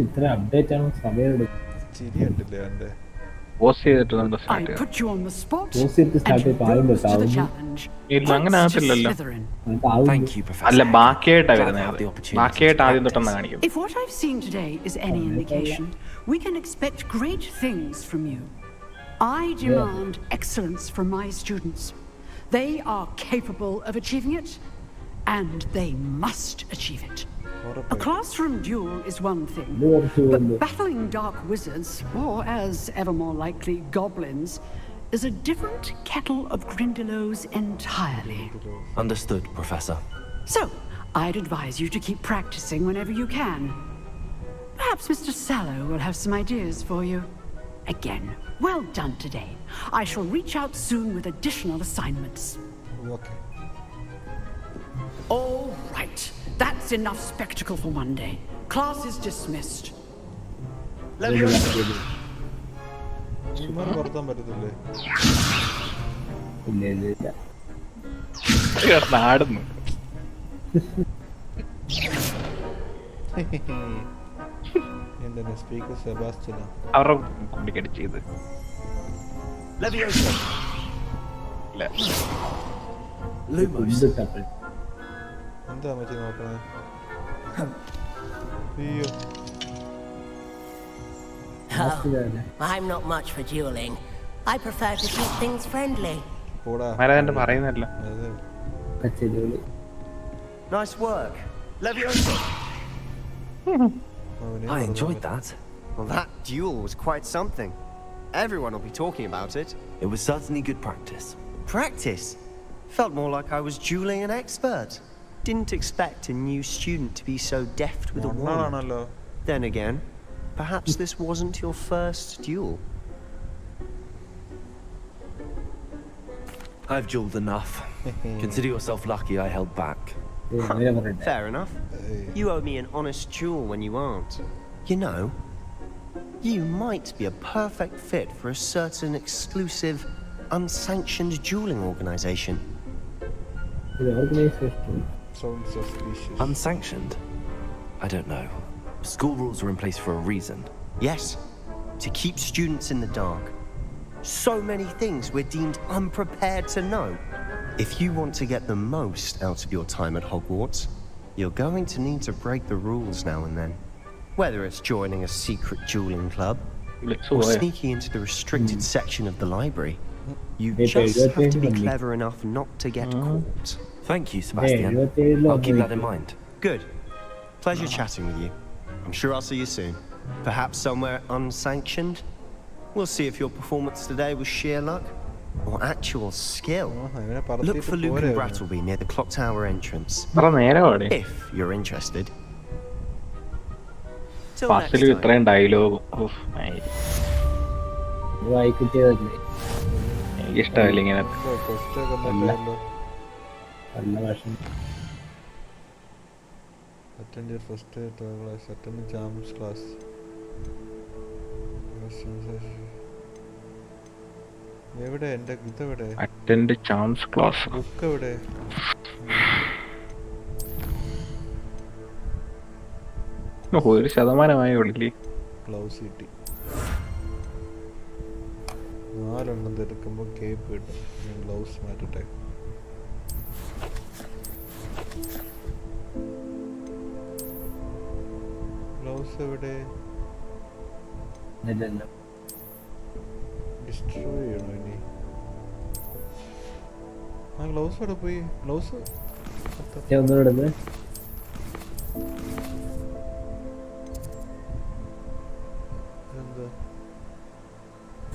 ഇത്ര update ആണ് സമയം എടുക്കും. ചിരിയുണ്ടല്ലേ അവൻ്റെ. I put you on the spot Post ചെയ്തിട്ട് start and you ചെയ്ത് rose to the ആവുന്നു. challenge. ഇല്ല അങ്ങനെ ആകത്തില്ലല്ലോ. Thank you, Professor. അല്ല ബാക്കിയായിട്ടാ Glad to വരുന്നത്. have the opportunity ബാക്കിയായിട്ട് to ആദ്യം practice. തൊട്ടെന്ന് കാണിക്കും. If what I've seen today is any indication, we can expect great things from you. I demand excellence from my students. They are capable of achieving it, and they must achieve it. A classroom duel is one thing, but battling dark wizards, or as ever more likely, goblins, is a different kettle of grindylows entirely. Understood, Professor. So, I'd advise you to keep practicing whenever you can. Perhaps Mr. Sallow will have some ideas for you. Again, well done today. I shall reach out soon with additional assignments. Okay. All right. That's enough spectacle for one day. Class is dismissed. ഇവന്മാര് പുറത്താൻ പറ്റത്തില്ലേ? ആടുന്നു. എന്താണ് speaker സെബാസ്റ്റ്യനാ? അവരുടെ കുട്ടിക്കടിച്ച് ചെയ്ത്. എന്താ മച്ചി നോക്കണേ? അയ്യോ. I'm not much for dueling. I prefer to keep things friendly. പോടാ. മരന്റെ പറയുന്നല്ല. Nice work. Leviosa. I enjoyed that. Well, that duel was quite something. Everyone will be talking about it. It was certainly good practice. Practice? Felt more like I was dueling an expert. Didn't expect a new student to be so deft with a wand. Then again, perhaps this wasn't your first duel. I've dueled enough. Consider yourself lucky I held back. Fair enough. You owe me an honest duel when you aren't. You know, you might be a perfect fit for a certain exclusive, unsanctioned dueling organization. Sounds suspicious. Unsanctioned? I don't know. School rules are in place for a reason. Yes, to keep students in the dark. So many things we're deemed unprepared to know. If you want to get the most out of your time at Hogwarts, you're going to need to break the rules now and then. Whether it's joining a secret dueling club or sneaking into the restricted section of the library, you just have to be clever enough not to get caught. Thank you, Sebastian. I'll keep that in mind. Good. Pleasure chatting with you. I'm sure I'll see you soon. Perhaps somewhere unsanctioned. We'll see if your performance today was sheer luck or actual skill. Look for Luke and Brattleby near the clock tower entrance. If you're interested. ഫസ്റ്റിൽ ഇത്രയും dialogue എനിക്കിഷ്ടമല്ല ഇങ്ങനെ. Attend your first class. Attend charms class. എവിടെ എന്റെ ഇതെവിടെ? Attend charms class. Book എവിടെ? ഒരു ശതമാനമായി ഉള്ളില്ലേ? ഗ്ലൗസ് കിട്ടി. 4 എടുക്കുമ്പോ കേപ്പ് കിട്ടും. ഞാൻ ഗ്ലൗസ് മാറ്റട്ടെ. ഗ്ലൗസ് എവിടെ? ഡിസ്ട്രോയ് ചെയ്യണോ ഇനി? ആ ഗ്ലൗസ് എവിടെ പോയി? Gloves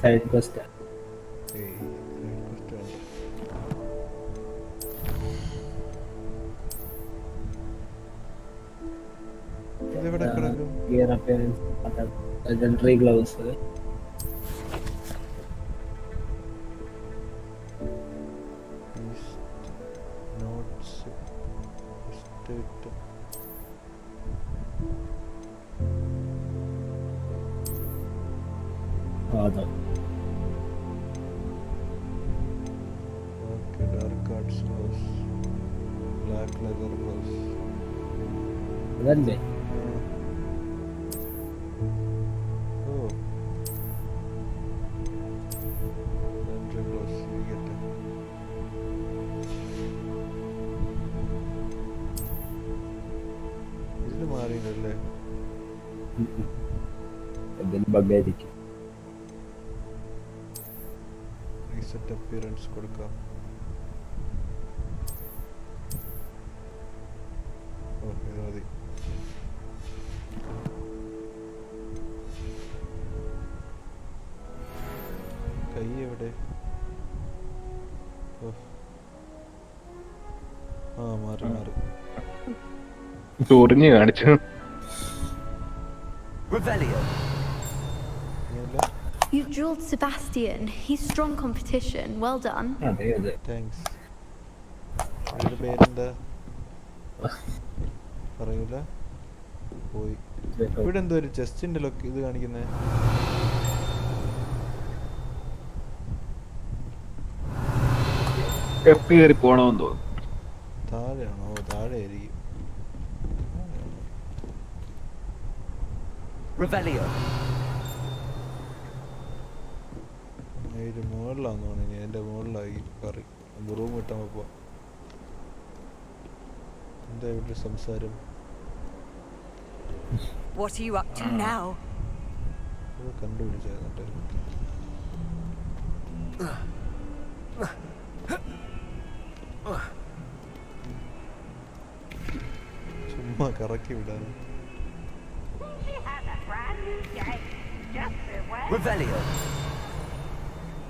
side quest. ഇതെവിടെ കിടക്കും? Gear appearance, legendary gloves. അതല്ലേ ഇതില് മാറിയില്ലല്ലേ? എന്തെങ്കിലും ബഗ്ഗായിരിക്കും. റീസെറ്റ് അപ്പിയറൻസ് കൊടുക്കാം. ഓ ഇത് മതി. കൈ എവിടെ? ആ മാറി മാറി. ചൊറിഞ്ഞ് കാണിച്ചു. You've drilled Sebastian. He's strong competition. Well done. Thanks. ഇതിന്റെ പേരെന്താ പറയൂല? പോയി. ഇവിടെ എന്തോ ഒരു ചെസ്റ്റിന്റെ ലൊക്കെ ഇത് കാണിക്കുന്നേ. കയറി പോണോന്ന് തോന്നുന്നു. താഴെയാണോ? താഴെ ആയിരിക്കും. ഇത് മുകളിലാന്ന് തോന്നുന്നു. എന്റെ മുകളിലായി കറി. റൂം കിട്ടാൻ പോവാ. എന്താ ഇവിടെ സംസാരം? What are you up to now? കണ്ടുപിടിച്ചേ. ചുമ്മാ കറക്കി വിടാൻ.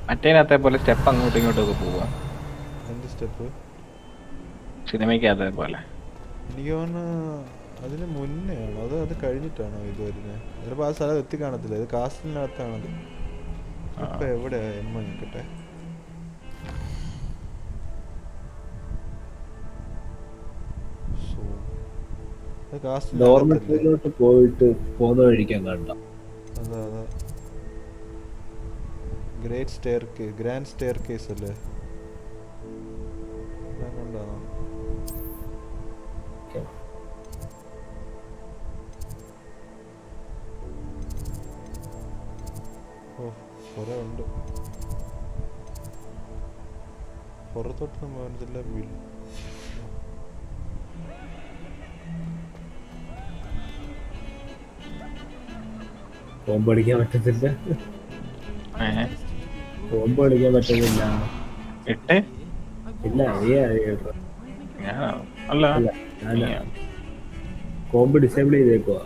മറ്റേനകത്തെ പോലെ സ്റ്റെപ്പ് അങ്ങോട്ടും ഇങ്ങോട്ടും പോവാ. എന്ത് സ്റ്റെപ്പ്? സിനിമയ്ക്കകത്തെ പോലെ. എനിക്ക് തോന്നുന്നു അതിന് മുന്നേ ആണോ അത് അത് കഴിഞ്ഞിട്ടാണോ ഇത് വരുന്നത്? ചിലപ്പോൾ ആ സ്ഥലം എത്തി കാണത്തില്ല. ഇത് കാസ്റ്റിനകത്താണത്. ഇപ്പൊ എവിടെയാ എമ്മ നിൽക്കട്ടെ. ഡോർമെട്രിയിലോട്ട് പോയിട്ട് പോകുന്ന വഴിക്കാൻ കണ്ട. അതാ അതാ ഗ്രാൻഡ് സ്റ്റെയർ കേസ് അല്ലേ? കൊണ്ടാണോ? ഓ കുറെ ഉണ്ട്. പുറത്തോട്ട് പോകുന്നില്ല. ബോംബ് അടിക്കാൻ പറ്റത്തില്ല. ബോംബ് അടിക്കാൻ പറ്റുന്നില്ല. ഇല്ല കോമ്പ് ഡിസേബിൾ ചെയ്തേക്കുവാ.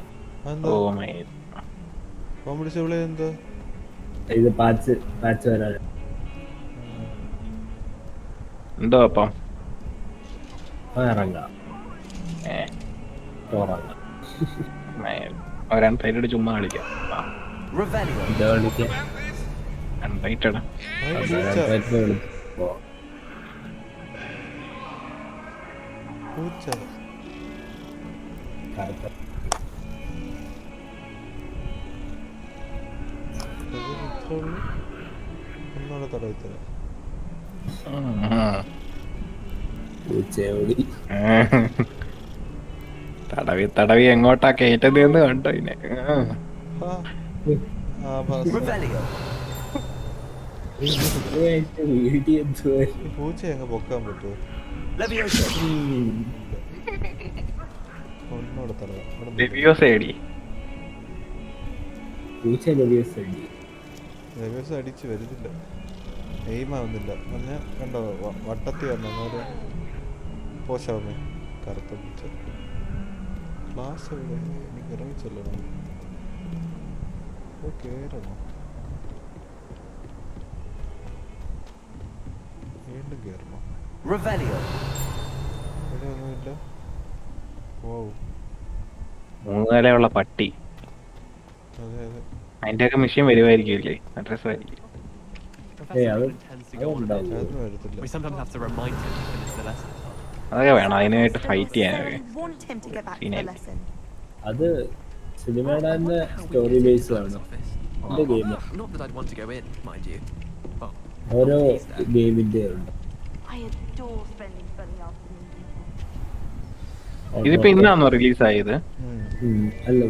ഇത് പാച്ച് വരാൻ എന്തോ അപ്പം ഇറങ്ങാം. ഒരെണ്ണ ചുമ്മാ കളിക്കാം. ഒന്നുകൂടെ തടവിത്തരാം. തടവി എങ്ങോട്ടാ കേറ്റതെന്ന് കണ്ടോ? ഇതിനെ പൂച്ച അങ്ങ് പൊക്കാൻ പറ്റുമോ? ഒന്നുകൂടെ തടവാം. അടിച്ച് വരുന്നില്ല. എയിമാവുന്നില്ല. പറഞ്ഞാൽ കണ്ടോ വട്ടത്തി വരണം. എന്നാലും പോശാമേ കറുത്ത പൂച്ച. ക്ലാസ് എവിടെ? എനിക്ക് ഇറങ്ങിച്ചല്ലോ. കേറണോ? വീണ്ടും കേറണോ? ഇവിടെ ഒന്നുമില്ല. ഓ 3 നിലയുള്ള പട്ടി. അതെ അതെ. അതിന്റെയൊക്കെ മെഷീൻ വരുമായിരിക്കില്ലേ? രസമായിരിക്കും. അതൊക്കെ വേണം അതിനായിട്ട് ഫൈറ്റ് ചെയ്യാനൊക്കെ. അത് സിനിമയുടെ തന്നെ സ്റ്റോറി ബേസ് ആണ്. ഓരോ ഗെയിമിന്റെ ഉണ്ട്. ഇതിപ്പോ ഇന്നാണോ റിലീസായത്? അല്ല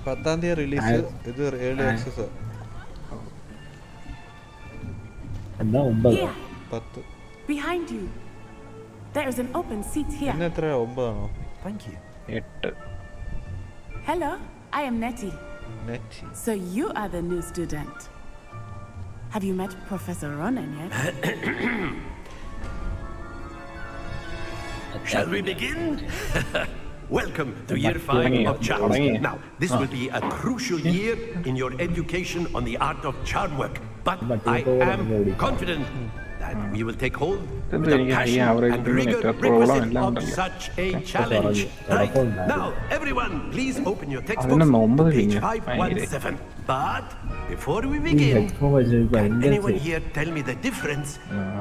10-ാം തീയതി റിലീസ്. ഇത് ഏർലി ആക്സസ്. എന്താ 9? 10. Behind you. There is an open seat here. ഇന്ന് എത്രയാ? 9 ആണോ? Thank you. 8. Hello, I am Nettie. Nettie. So you are the new student. Have you met Professor Ronan yet? Shall we begin? Welcome to year 5 of charms. Now, this will be a crucial year in your education on the art of charm work. But I am confident that we will take hold with the passion and rigor requisite of such a challenge. Right. Now, everyone, please open your textbooks to page 517. But before we begin, can anyone here tell me the difference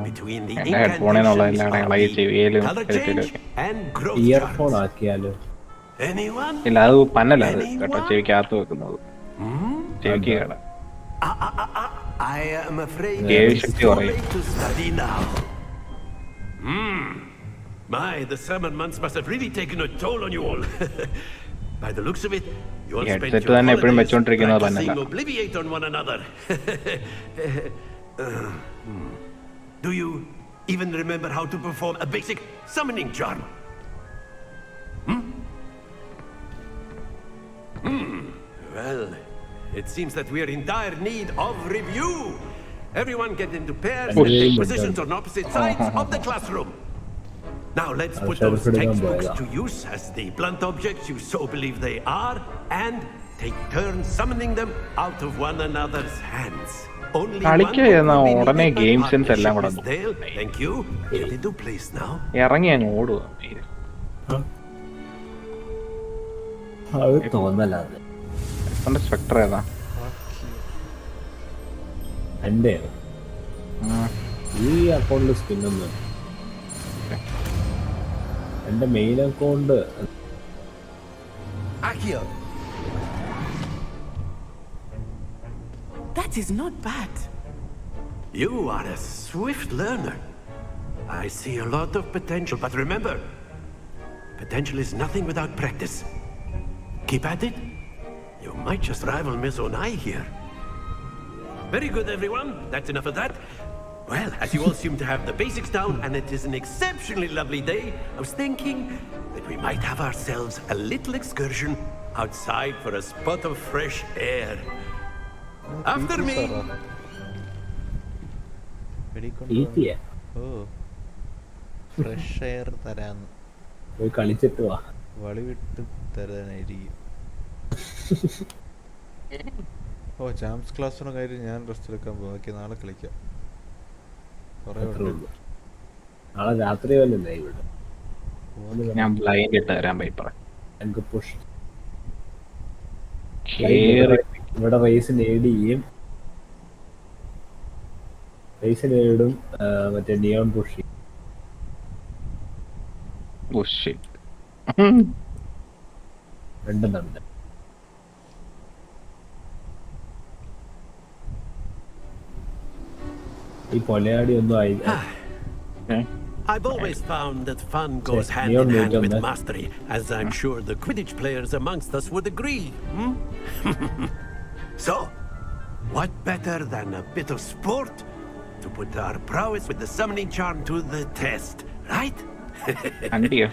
between the incantations of the color change and growth charms? Anyone? ഇല്ല, അത് പന്നല്ല അത് കേട്ടോ, ചെവിക്കകത്ത് വെക്കുന്നത്. ചെവിക്ക് കേടാ. I am afraid it's too late to study now. My, the summer months must have really taken a toll on you all. By the looks of it, you all spent your holidays practicing Obliviate on one another. Do you even remember how to perform a basic summoning charm? Well, it seems that we are in dire need of review. Everyone get into pairs and take positions on opposite sides of the classroom. Now let's put those textbooks to use as the blunt objects you so believe they are, and take turns summoning them out of one another's hands. Only one game sense Thank you. Get into place now. Spectre ഏതാ? എന്റെ ഈ അക്കൗണ്ടിൽ സ്കിന്നൊന്നും എന്റെ main account. That is not bad. You are a swift learner. I see a lot of potential, but remember, potential is nothing without practice. Keep at it. You might just rival Miss Onai here. Very good, everyone. That's enough of that. Well, as you all seem to have the basics down, and it is an exceptionally lovely day, I was thinking that we might have ourselves a little excursion outside for a spot of fresh air. After me. Fresh air തരാന്ന് പോയി കളിച്ചിട്ട് വാ. വളിവിട്ട് തരാനായിരിക്കും. ഓ, charms ക്ലാസ്സിന് കാര്യം ഞാൻ rest എടുക്കാൻ പോകും. Okay, നാളെ കളിക്കാം. നാളെ രാത്രി വല്ലല്ലേ ഇവിടെ? ഞാൻ ബ്ലൈൻഡ് ഇട്ട് തരാൻ പേപ്പർ. ഇവിടെ റേസിന് ഏഡ് ചെയ്യും, റേസിന് ഏടും മറ്റേ നിയോൺ പുഷ് രണ്ടും തന്നെ. ഈ കൊലയാടി ഒന്നും ആയി. I've always found that fun goes hand in hand with mastery, as I'm sure the Quidditch players amongst us would agree. So, what better than a bit of sport to put our prowess with the summoning charm to the test, right? Andiya.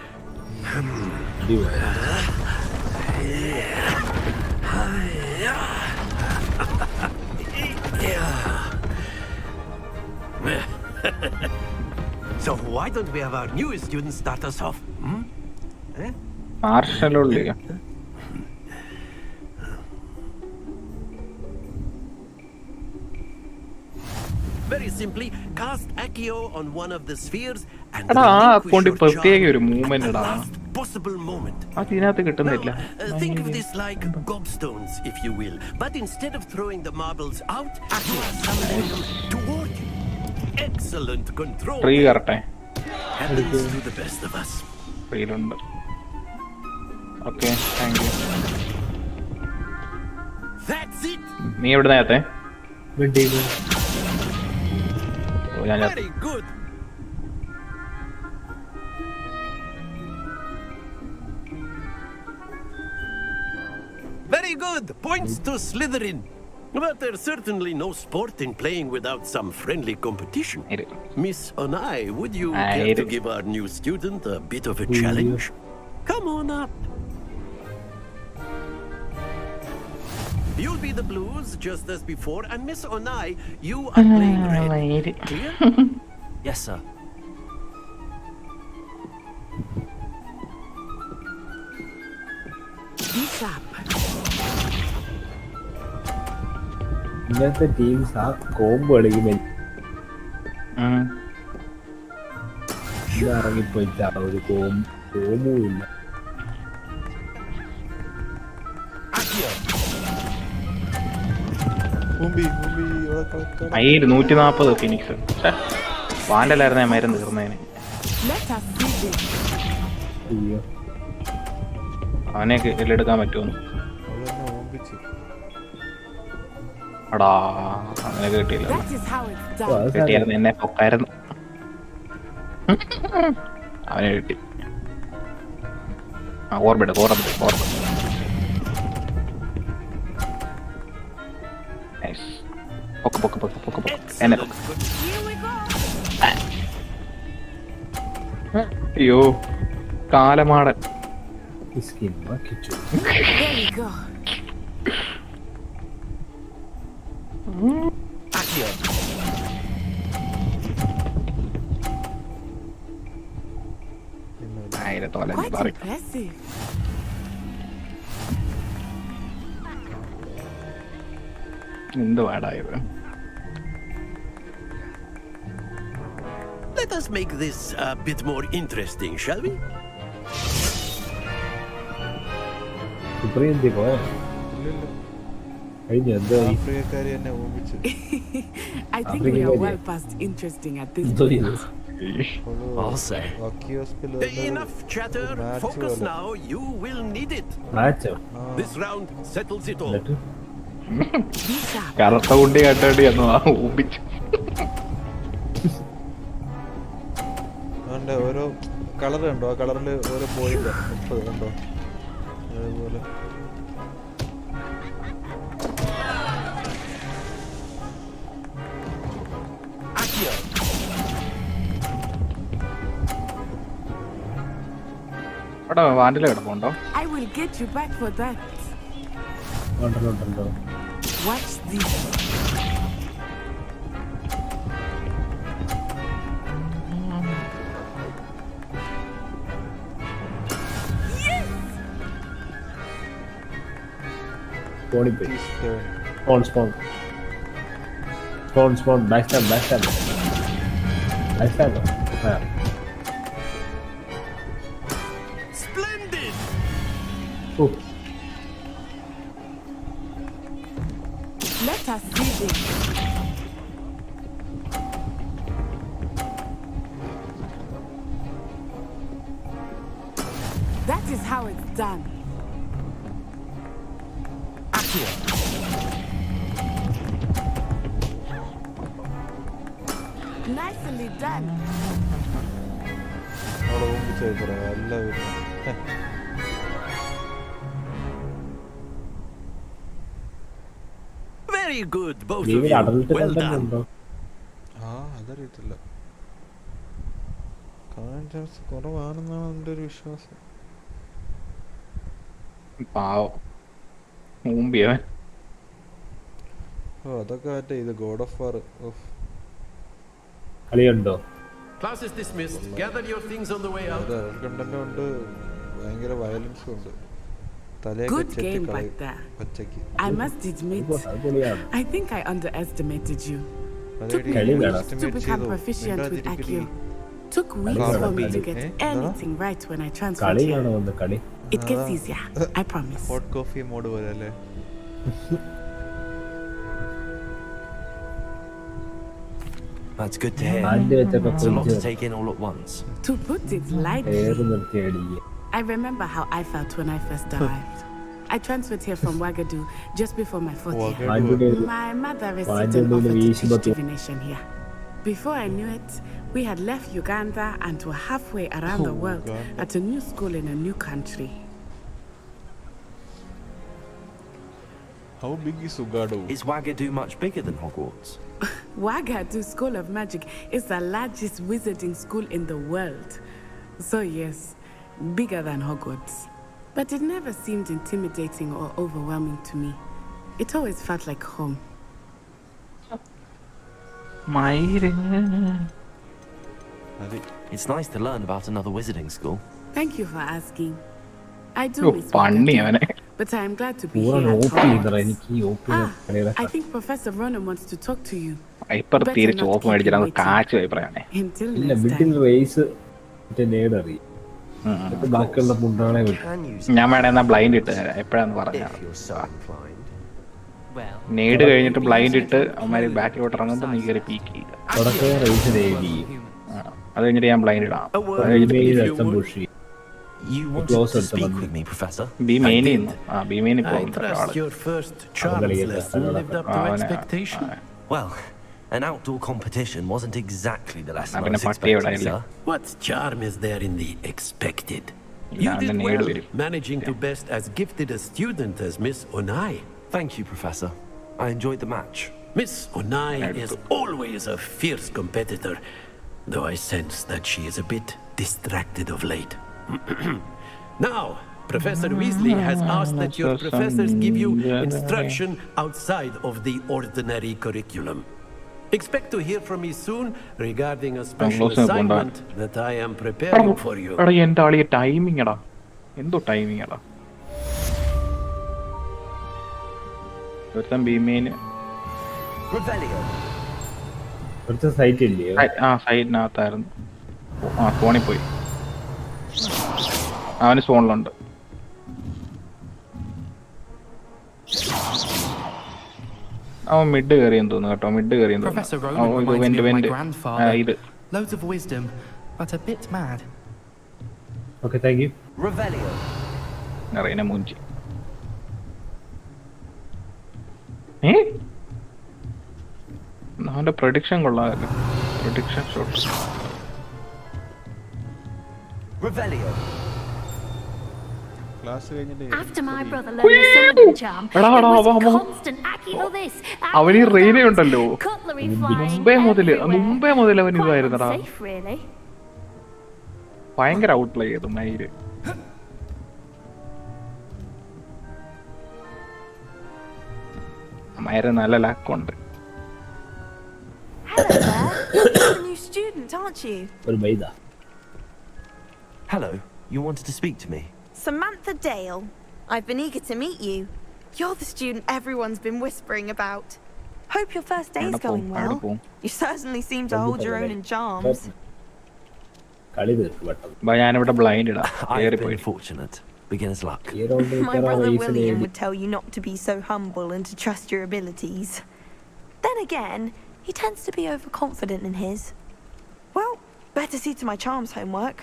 So why don't we have our newest student start us off? Marshall only. Very simply, cast Accio on one of the spheres and relinquish your charm at the last possible moment. Now, think of this like gobstones, if you will. But instead of throwing the marbles out, Accio summoning them toward you. Excellent control. Happens to the best of us. Okay, thank you. That's it. നീ എവിടെ നേരത്തെ? Very good. good. Points to Slytherin. But there's certainly no sport in playing without some friendly competition. Miss Onai, would you care to give our new student a bit of a challenge? Come on up. You'll be the blues just as before, and Miss Onai, you are playing red. Clear? Yes, sir. Be sharp. ഇന്നത്തെ teams ആ combo കളിക്കുമ്പോൾ ഇറങ്ങിപ്പോയിട്ടാ ഒരു കോമ്പും ഇല്ല. മയിൽ 140 phoenix. വാൻഡലായിരുന്നു ഞാൻ മരുന്ന് തീർന്നതിന്. അവനെ എടുക്കാൻ പറ്റുമോ? അടാ അങ്ങനെ കിട്ടിയില്ല. കിട്ടിയായിരുന്നു എന്നെ പൊക്കായിരുന്നു. അവനെ കിട്ടി. ഓർബിട്ട് പൊക്ക് എന്നെ അയ്യോ കാലമാടൻ. എന്ത് പാടായത്. Let us make this a bit more interesting, shall we? I think we are well past interesting at this point. I'll say. Enough chatter. Focus now. You will need it. This round settles it all. കറുത്ത കുണ്ടി കട്ടേണ്ടി എന്ന് ഊപ്പിച്ചു. ഓരോ colour ഉണ്ടോ? ആ കളറിൽ ഓരോ point 30 കണ്ടോ? അതേപോലെ അവിടെ വാൻഡിൽ കിടപ്പുണ്ടോ? I will get you back for that. Watch this. Spawn. Backstab. Splendid. Let us see this. That is how it's done. Nicely done. Very good, both of you. Well done. അതറിയത്തില്ല. കാണാൻ chance കുറവാണെന്നാണ് എൻ്റെ ഒരു വിശ്വാസം. അതൊക്കെ മറ്റേ ഇത് God of War കളിയുണ്ടോ? Class is dismissed. Gather your things on the way out. Content ഉണ്ട്, ഭയങ്കര വയലൻസും ഉണ്ട്. Good game back there. I must admit, I think I underestimated you. Took me weeks to become proficient with Accio. Took weeks for me to get anything right when I transferred here. It gets easier, I promise. Hot coffee mode പോലെ. That's good to hear. It's a lot to take in all at once. To put it lightly, I remember how I felt when I first arrived. I transferred here from Wagadu just before my 4th year. My mother received an offer to teach divination here. Before I knew it, we had left Uganda and were halfway around the world at a new school in a new country. How big is Ugado? Is Wagadu much bigger than Hogwarts? Wagadu School of Magic is the largest wizarding school in the world. So yes, bigger than Hogwarts. But it never seemed intimidating or overwhelming to me. It always felt like home. It's nice to learn about another wizarding school. Thank you for asking. I do miss Wagadu, but I am glad to be here. I think Professor Ronan wants to talk to you. Until next time. ഞാൻ വേണമെന്നാ blind ഇട്ട് തരാം എപ്പോഴാന്ന് പറഞ്ഞാൽ നേട് കഴിഞ്ഞിട്ട് blind ഇട്ട് അവന്മാര് ബാക്കിലോട്ട് ഇറങ്ങുമ്പോൾ നീ കയറി പീക്ക് ചെയ്യുക. അത് കഴിഞ്ഞിട്ട് ഞാൻ ബ്ലൈൻഡ് ഇടാം. ബി മെയിനിൽ നിന്ന് B മെയിനിൽ Well, an outdoor competition wasn't exactly the lesson I was expecting, sir. What charm is there in the expected? You did well, managing to best as gifted a student as Miss Onai. Thank you, Professor. I enjoyed the match. Miss Onai is always a fierce competitor, though I sense that she is a bit distracted of late. Now, Professor Weasley has asked that your professors give you instruction outside of the ordinary curriculum. Expect to hear from me soon regarding a special assignment that I am preparing for you. എന്താ timing എടാ എന്തോ timing എടാ ഒരുത്തൻ ബീമേന് സൈഡിനകത്തായിരുന്നു. ഫോണിൽ പോയി അവന് ഫോണിലുണ്ട്. അവൻ mid കയറിയെന്ന് തോന്നുന്നു കേട്ടോ. മിഡ് കയറിയെന്ന് തോന്നുന്നു. ഇത് Loads of wisdom, but a bit mad. Okay, thank you. അറിയണ മൂഞ്ചി. അവന്റെ പ്രഡിക്ഷൻ കൊള്ളാമല്ലോ. Prediction shot. After my brother learned the summoning charm, it was constant accio this. അവന് ഈ റെയിന ഉണ്ടല്ലോ മുമ്പേ മുതൽ അവൻ ഇതായിരുന്നടാ. ഭയങ്കര ഔട്ട് പ്ലേ ചെയ്തു മയില്. മയില് നല്ല ലാക്കുണ്ട്. Hello there. You're a new student, aren't you? Hello, you wanted to speak to me? Samantha Dale. I've been eager to meet you. You're the student everyone's been whispering about. Hope your first day's going well. You certainly seem to hold your own in charms. ഞാനിവിടെ blind ഇടാം. I've been fortunate. Beginner's luck. My brother William would tell you not to be so humble and to trust your abilities. Then again, he tends to be overconfident in his. Well, better see to my charms homework.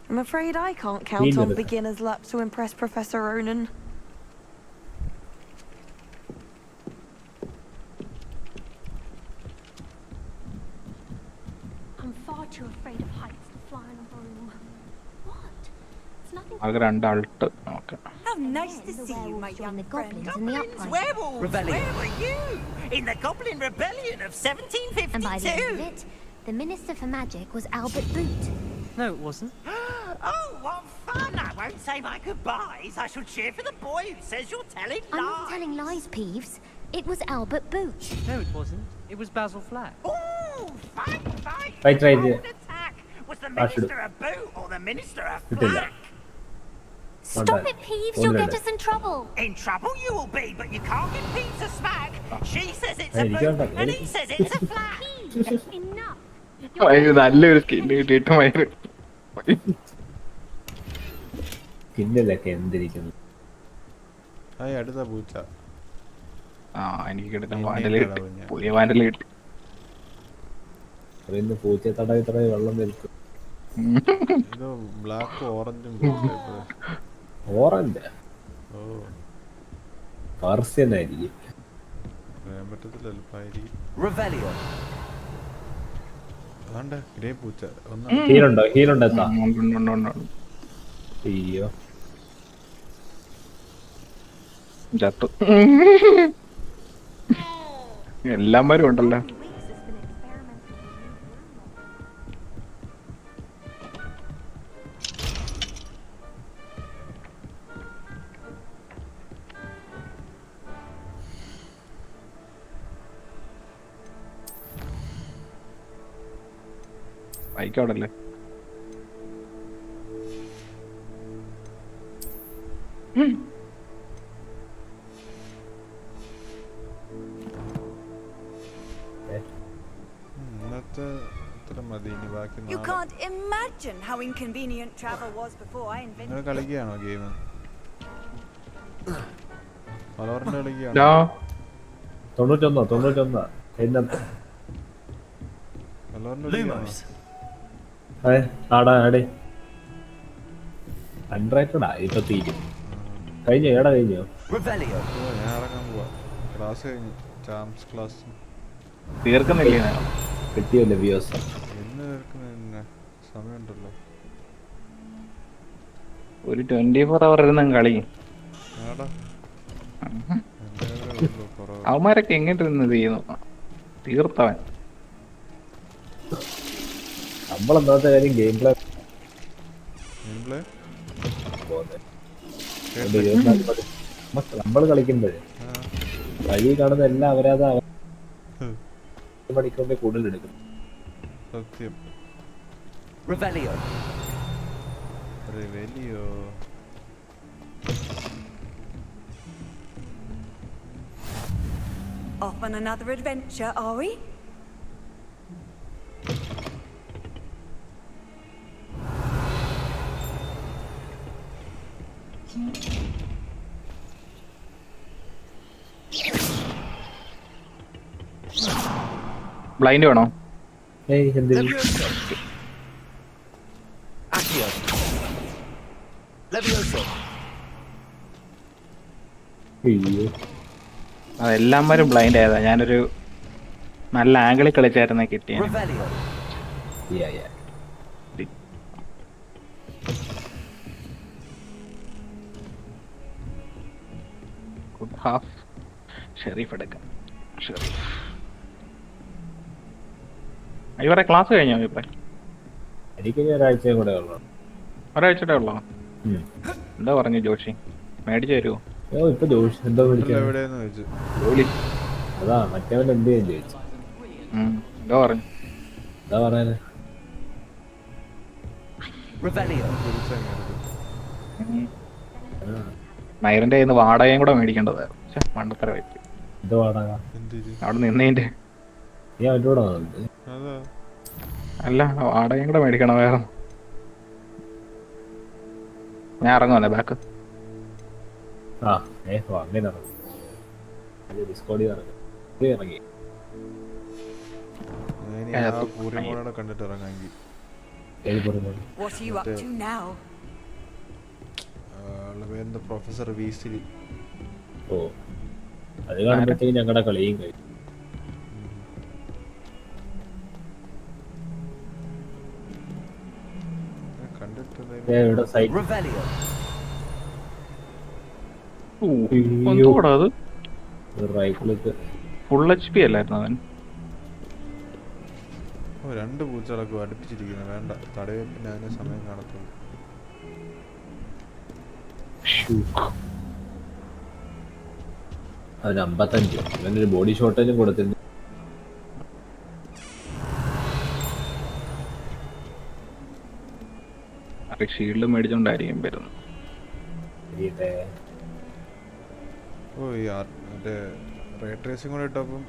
I'm afraid I can't count on beginner's luck to impress Professor Ronan. I'm far too afraid of heights to fly on a broom. What? It's nothing. How nice to see you, my young friend. Goblins, werewolves, where were you? In the Goblin Rebellion of 1752. And by the end of it, the Minister for Magic was Albert Boot. No, it wasn't. Oh, what fun! I won't say my goodbyes. I shall cheer for the boy who says you're telling lies. I'm not telling lies, Peeves. It was Albert Boot. No, it wasn't. It was Basil Flack. Oh, fight! Right Bold there. attack. Was the Minister a Boot or the Minister a Flack? Stop it, Peeves! You'll get us in trouble. In trouble you will be, but you can't give Peeves a smack. She says it's a Boot, and he says it's a Flack. Peeves, enough. നല്ലൊരു skill കിട്ടിയിട്ട് മയില് കിന്നലൊക്കെ എന്തിരിക്കുന്നു. അടുത്ത പൂച്ച. എനിക്ക് കിട്ടുന്ന വാൻഡല് കിട്ടി. പുതിയ വാൻഡല് കിട്ടി. പൂച്ച തടവി തടവി വെള്ളം വലിക്കും. ബ്ലാക്ക് ഓറഞ്ചും ഓറഞ്ച് പാർസ്യനായിരിക്കും. ഹീലുണ്ടോ? ഹീലുണ്ടോ? അയ്യോ ചത്തു. എല്ലാവരും ഉണ്ടല്ലോ. ബൈക്കോടല്ലേ? You can't imagine how inconvenient travel was before I invented. കളിക്കുകയാണോ ഗെയിം? വളോറിന്റെ കളിക്കുകയാണോ? 91 അൺറൈറ്റഡാ ഇപ്പൊ തീരും. കഴിഞ്ഞോ? ഏടാ കഴിഞ്ഞോ? ഞാൻ ഇറങ്ങാൻ പോവാ. ക്ലാസ് കഴിഞ്ഞു. ചാംസ് ക്ലാസ് തീർക്കുന്നില്ലേ? കിട്ടിയല്ലേ വ്യൂസ്? എന്ന് തീർക്കുന്ന സമയമുണ്ടല്ലോ. ഒരു 24 hour ഇരുന്ന് കളി. അവന്മാരൊക്കെ എങ്ങനെ ഇരുന്ന് ചെയ്യുന്നു? തീർത്തവൻ നമ്മളെന്താത്ത കാര്യം ഗെയിം പ്ലേ നമ്മൾ കളിക്കുമ്പോഴേ വഴി കാണുന്ന എല്ലാം അവരാതെ മണിക്കൂറിന്റെ കൂടുതൽ എടുക്കും. സത്യം. Off on another adventure, are we? Blind വേണോ? അതെല്ലാവരും ബ്ലൈൻഡ് ആയതാ. ഞാനൊരു നല്ല ആംഗിളിൽ കളിച്ചായിരുന്നു കിട്ടിയ. ഹാഫ് ഷെരീഫ് എടുക്കാം. ഷെരീഫ് ഇവരെ ക്ലാസ് കഴിഞ്ഞോ? ഇപ്പൊ എനിക്ക് ഒരാഴ്ചയും കൂടെ ഉള്ളു. ഒരാഴ്ചയുടെ ഉള്ളോ? എന്താ പറഞ്ഞു ജോഷി? മേടിച്ചു തരുമോ? ഇപ്പൊ ജോഷി എന്താ ജോലി? അതാ മറ്റവൻ എന്ത് ചെയ്യാൻ ചോദിച്ചു. എന്താ പറഞ്ഞു? എന്താ പറയാന്? മൈറിന്റെ കയ്യിൽ നിന്ന് വാടകയും കൂടെ മേടിക്കേണ്ടതായിരുന്നു. മണ്ടത്തരമായി. എന്ത് വാടക? അവിടെ നിന്നതിന്റെ അല്ല, വാടകയും കൂടെ മേടിക്കണം. വേറെ ഞാൻ ഇറങ്ങുവന്നേ ബാക്ക്. കണ്ടിട്ട് ഇറങ്ങാമെങ്കിൽ പ്രൊഫസർ വീസിൽ. ഓ, അത് കാണുമ്പോഴത്തേക്ക് ഞങ്ങളുടെ കളിയും കഴിയും. ഫുൾ HP അല്ലായിരുന്നു അവൻ. രണ്ട് പൂച്ചകളൊക്കെ അടുപ്പിച്ചിരിക്കുന്നു. വേണ്ട, തടയപ്പിന് അതിന് സമയം കാണത്തുള്ളൂ. അതിന് 55 അങ്ങനെ ഒരു ബോഡി ഷോട്ടേജും കൊടുത്തിട്ടുണ്ട്. ഷീൽഡ് മേടിച്ചോണ്ടായിരിക്കും വരുന്നത്. ഓ, ഈ മറ്റേ റേ ട്രേസിംഗ് കൂടെ ഇട്ടപ്പം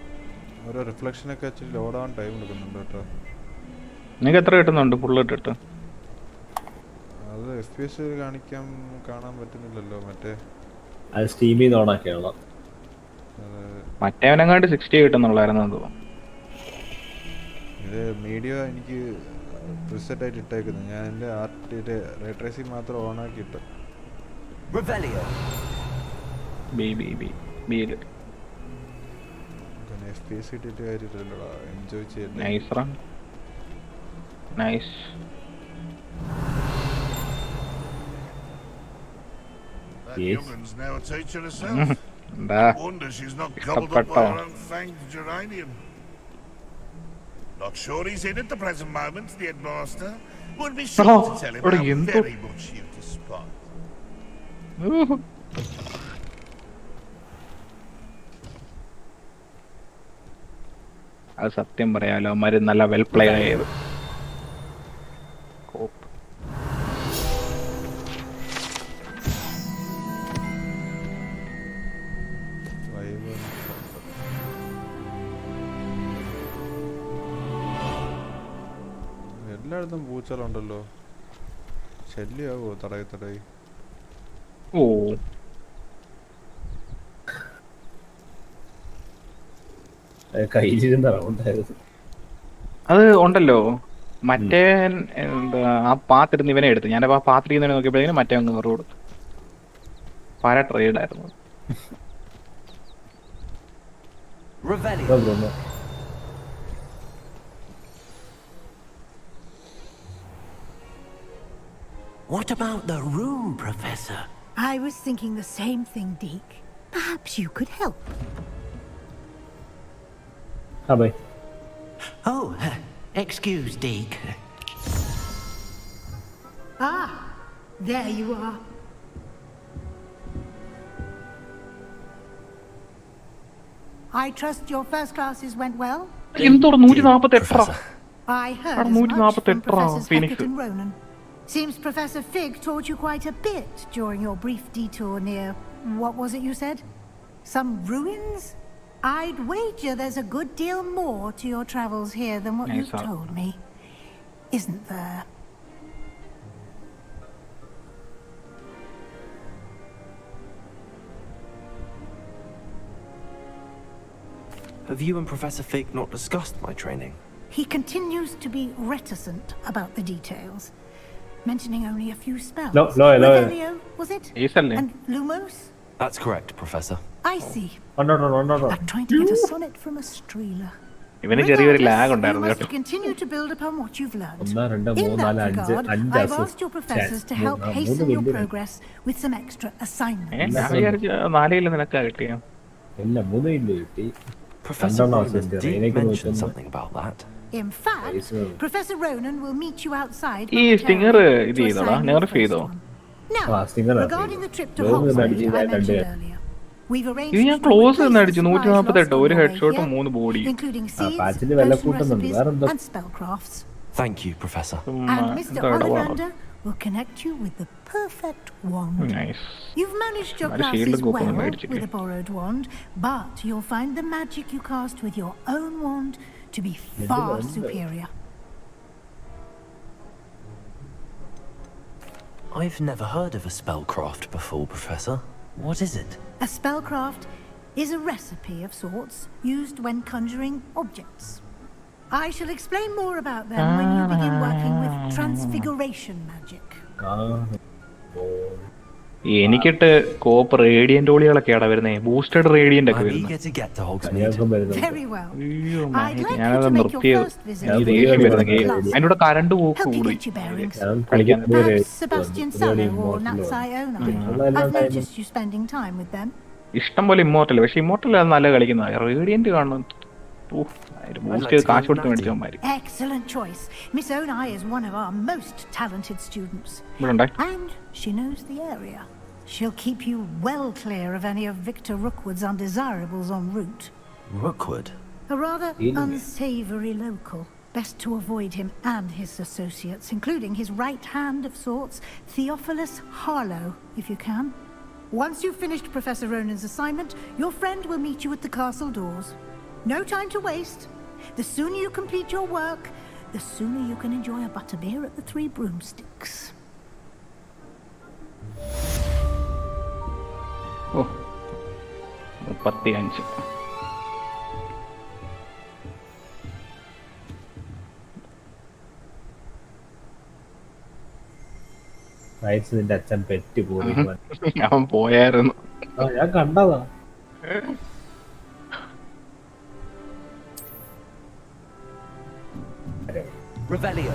ഓരോ റിഫ്ലക്ഷനൊക്കെ വെച്ച് ലോഡ് ആവാൻ ടൈം എടുക്കുന്നുണ്ട് കേട്ടോ. നിങ്ങൾക്ക് എത്ര കിട്ടുന്നുണ്ട് ഫുൾ ഇട്ടിട്ട്? അത് FPS കാണാൻ പറ്റുന്നില്ലല്ലോ. മറ്റേ അത് സ്റ്റീമിൽ നിന്ന് ഓണാക്കിയാണോ? മറ്റേവനെങ്ങാണ്ട് 60 കിട്ടുന്നുള്ളായിരുന്നു തോന്നുന്നു. ഇത് മീഡിയ എനിക്ക് പ്രിസെറ്റ് ആയിട്ട് ഇട്ടേക്കുന്നു. ഞാൻ എൻ്റെ ആർട്ടിൻ്റെ റേ ട്രേസിംഗ് മാത്രം ഓണാക്കിയിട്ട് FPS ഇട്ടിട്ട് കാര്യമില്ലല്ലോ. എൻജോയ് ചെയ്യാൻ Wonder she's not gobbled up by her own fanged geranium. Not sure he's in at the present moment, the headmaster. Would be sure to tell him how very much you despise. അത് സത്യം പറയാലോ അവന്മാര് നല്ല well play ചെയ്ത്. എല്ലായിടത്തും പൂച്ചകളുണ്ടല്ലോ. ശല്യാവോ തടയി? ഓ അത് ഉണ്ടല്ലോ മറ്റേ എന്താ ആ പാത്തിരുന്ന് ഇവനെ എടുത്ത് ഞാൻ ആ പാത്തിരിക്കുന്നവനെ നോക്കിയപ്പോഴേക്കും മറ്റേ അങ്ങ് വേറെ കൊടുത്തു. പല ട്രേഡായിരുന്നു. What about the room, Professor? I was thinking the same thing, Deke. Perhaps you could help. Oh, excuse, Deke. Ah, there you are. I trust your first classes went well? എന്തോട് 148 I heard as much from Professors Beckett and Ronan. Seems Professor Fig taught you quite a bit during your brief detour near, what was it you said? Some ruins? I'd wager there's a good deal more to your travels here than what you've told me. Isn't there? Have you and Professor Fig not discussed my training? He continues to be reticent about the details, mentioning only a few spells. Revelio, was it? And Lumos? That's correct, Professor. I see. I'm trying to get a sonnet from a Streeler. You must continue to build upon what you've learned. In that regard, I've asked your professors to help hasten your progress with some extra assignments. Professor Ronan did mention something about that. In fact, Professor Ronan will meet you outside. Now, regarding the trip to Hogwarts I mentioned earlier, we've arranged to including seeds, potion recipes, and spellcrafts. Thank you, Professor. And Mr. Ollivander will connect you with the perfect wand. Nice. You've managed your classes well with a borrowed wand, but you'll find the magic you cast with your own wand to be far superior. I've never heard of a spellcraft before, Professor. What is it? A spellcraft is a recipe of sorts used when conjuring objects. I shall explain more about them when you begin working with transfiguration magic. എനിക്കിട്ട് കോപ്പ് Radiant ഓളികളൊക്കെയാണ് വരുന്നത്. Boosted Radiant ഒക്കെ വരുന്നത്. ഞാനത് നിർത്തിയത്. അതിനോട് current പോക്ക് കൂടി കളിക്കാൻ. ഇഷ്ടം പോലെ ഇമ്മോർട്ടൽ, പക്ഷെ ഇമ്മോർട്ടൽ അത് നല്ല കളിക്കുന്നത്. റേഡിയന്റ് കാണണം. Excellent choice. Miss Onai is one of our most talented students. And she knows the area. She'll keep you well clear of any of Victor Rookwood's undesirables en route. Rookwood? A rather unsavory local. Best to avoid him and his associates, including his right hand of sorts, Theophilus Harlow, if you can. Once you've finished Professor Ronan's assignment, your friend will meet you at the castle doors. No time to waste. The sooner you complete your work, the sooner you can enjoy a butterbeer at the Three Broomsticks. Oh, 35. നിന്റെ അച്ഛൻ petty പോയി. അവൻ പോയായിരുന്നു. ഞാൻ കണ്ടതാ. Revelio.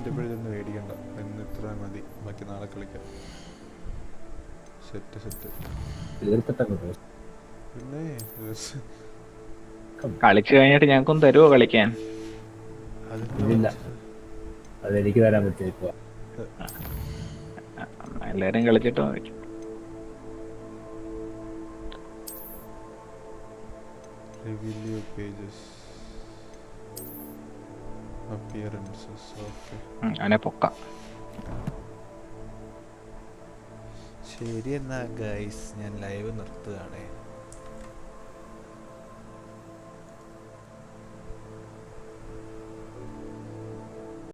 പറ്റിയപ്പോഴൊന്നും മേടിക്കണ്ട, ഇന്ന് ഇത്ര മതി, ബാക്കി നാളെ കളിക്കാം. Set set. പിന്നെ കളിച്ചു കഴിഞ്ഞിട്ട് ഞങ്ങൾക്കൊന്നും തരുമോ കളിക്കാൻ? അതെനിക്ക് തരാൻ പറ്റും. എല്ലാരും കളിച്ചിട്ട് മതി. Review pages, appearances. Okay. അങ്ങനെ പൊക്ക. ശരി എന്നാ ഗൈസ്, ഞാൻ ലൈവ് നിർത്തുകയാണേ.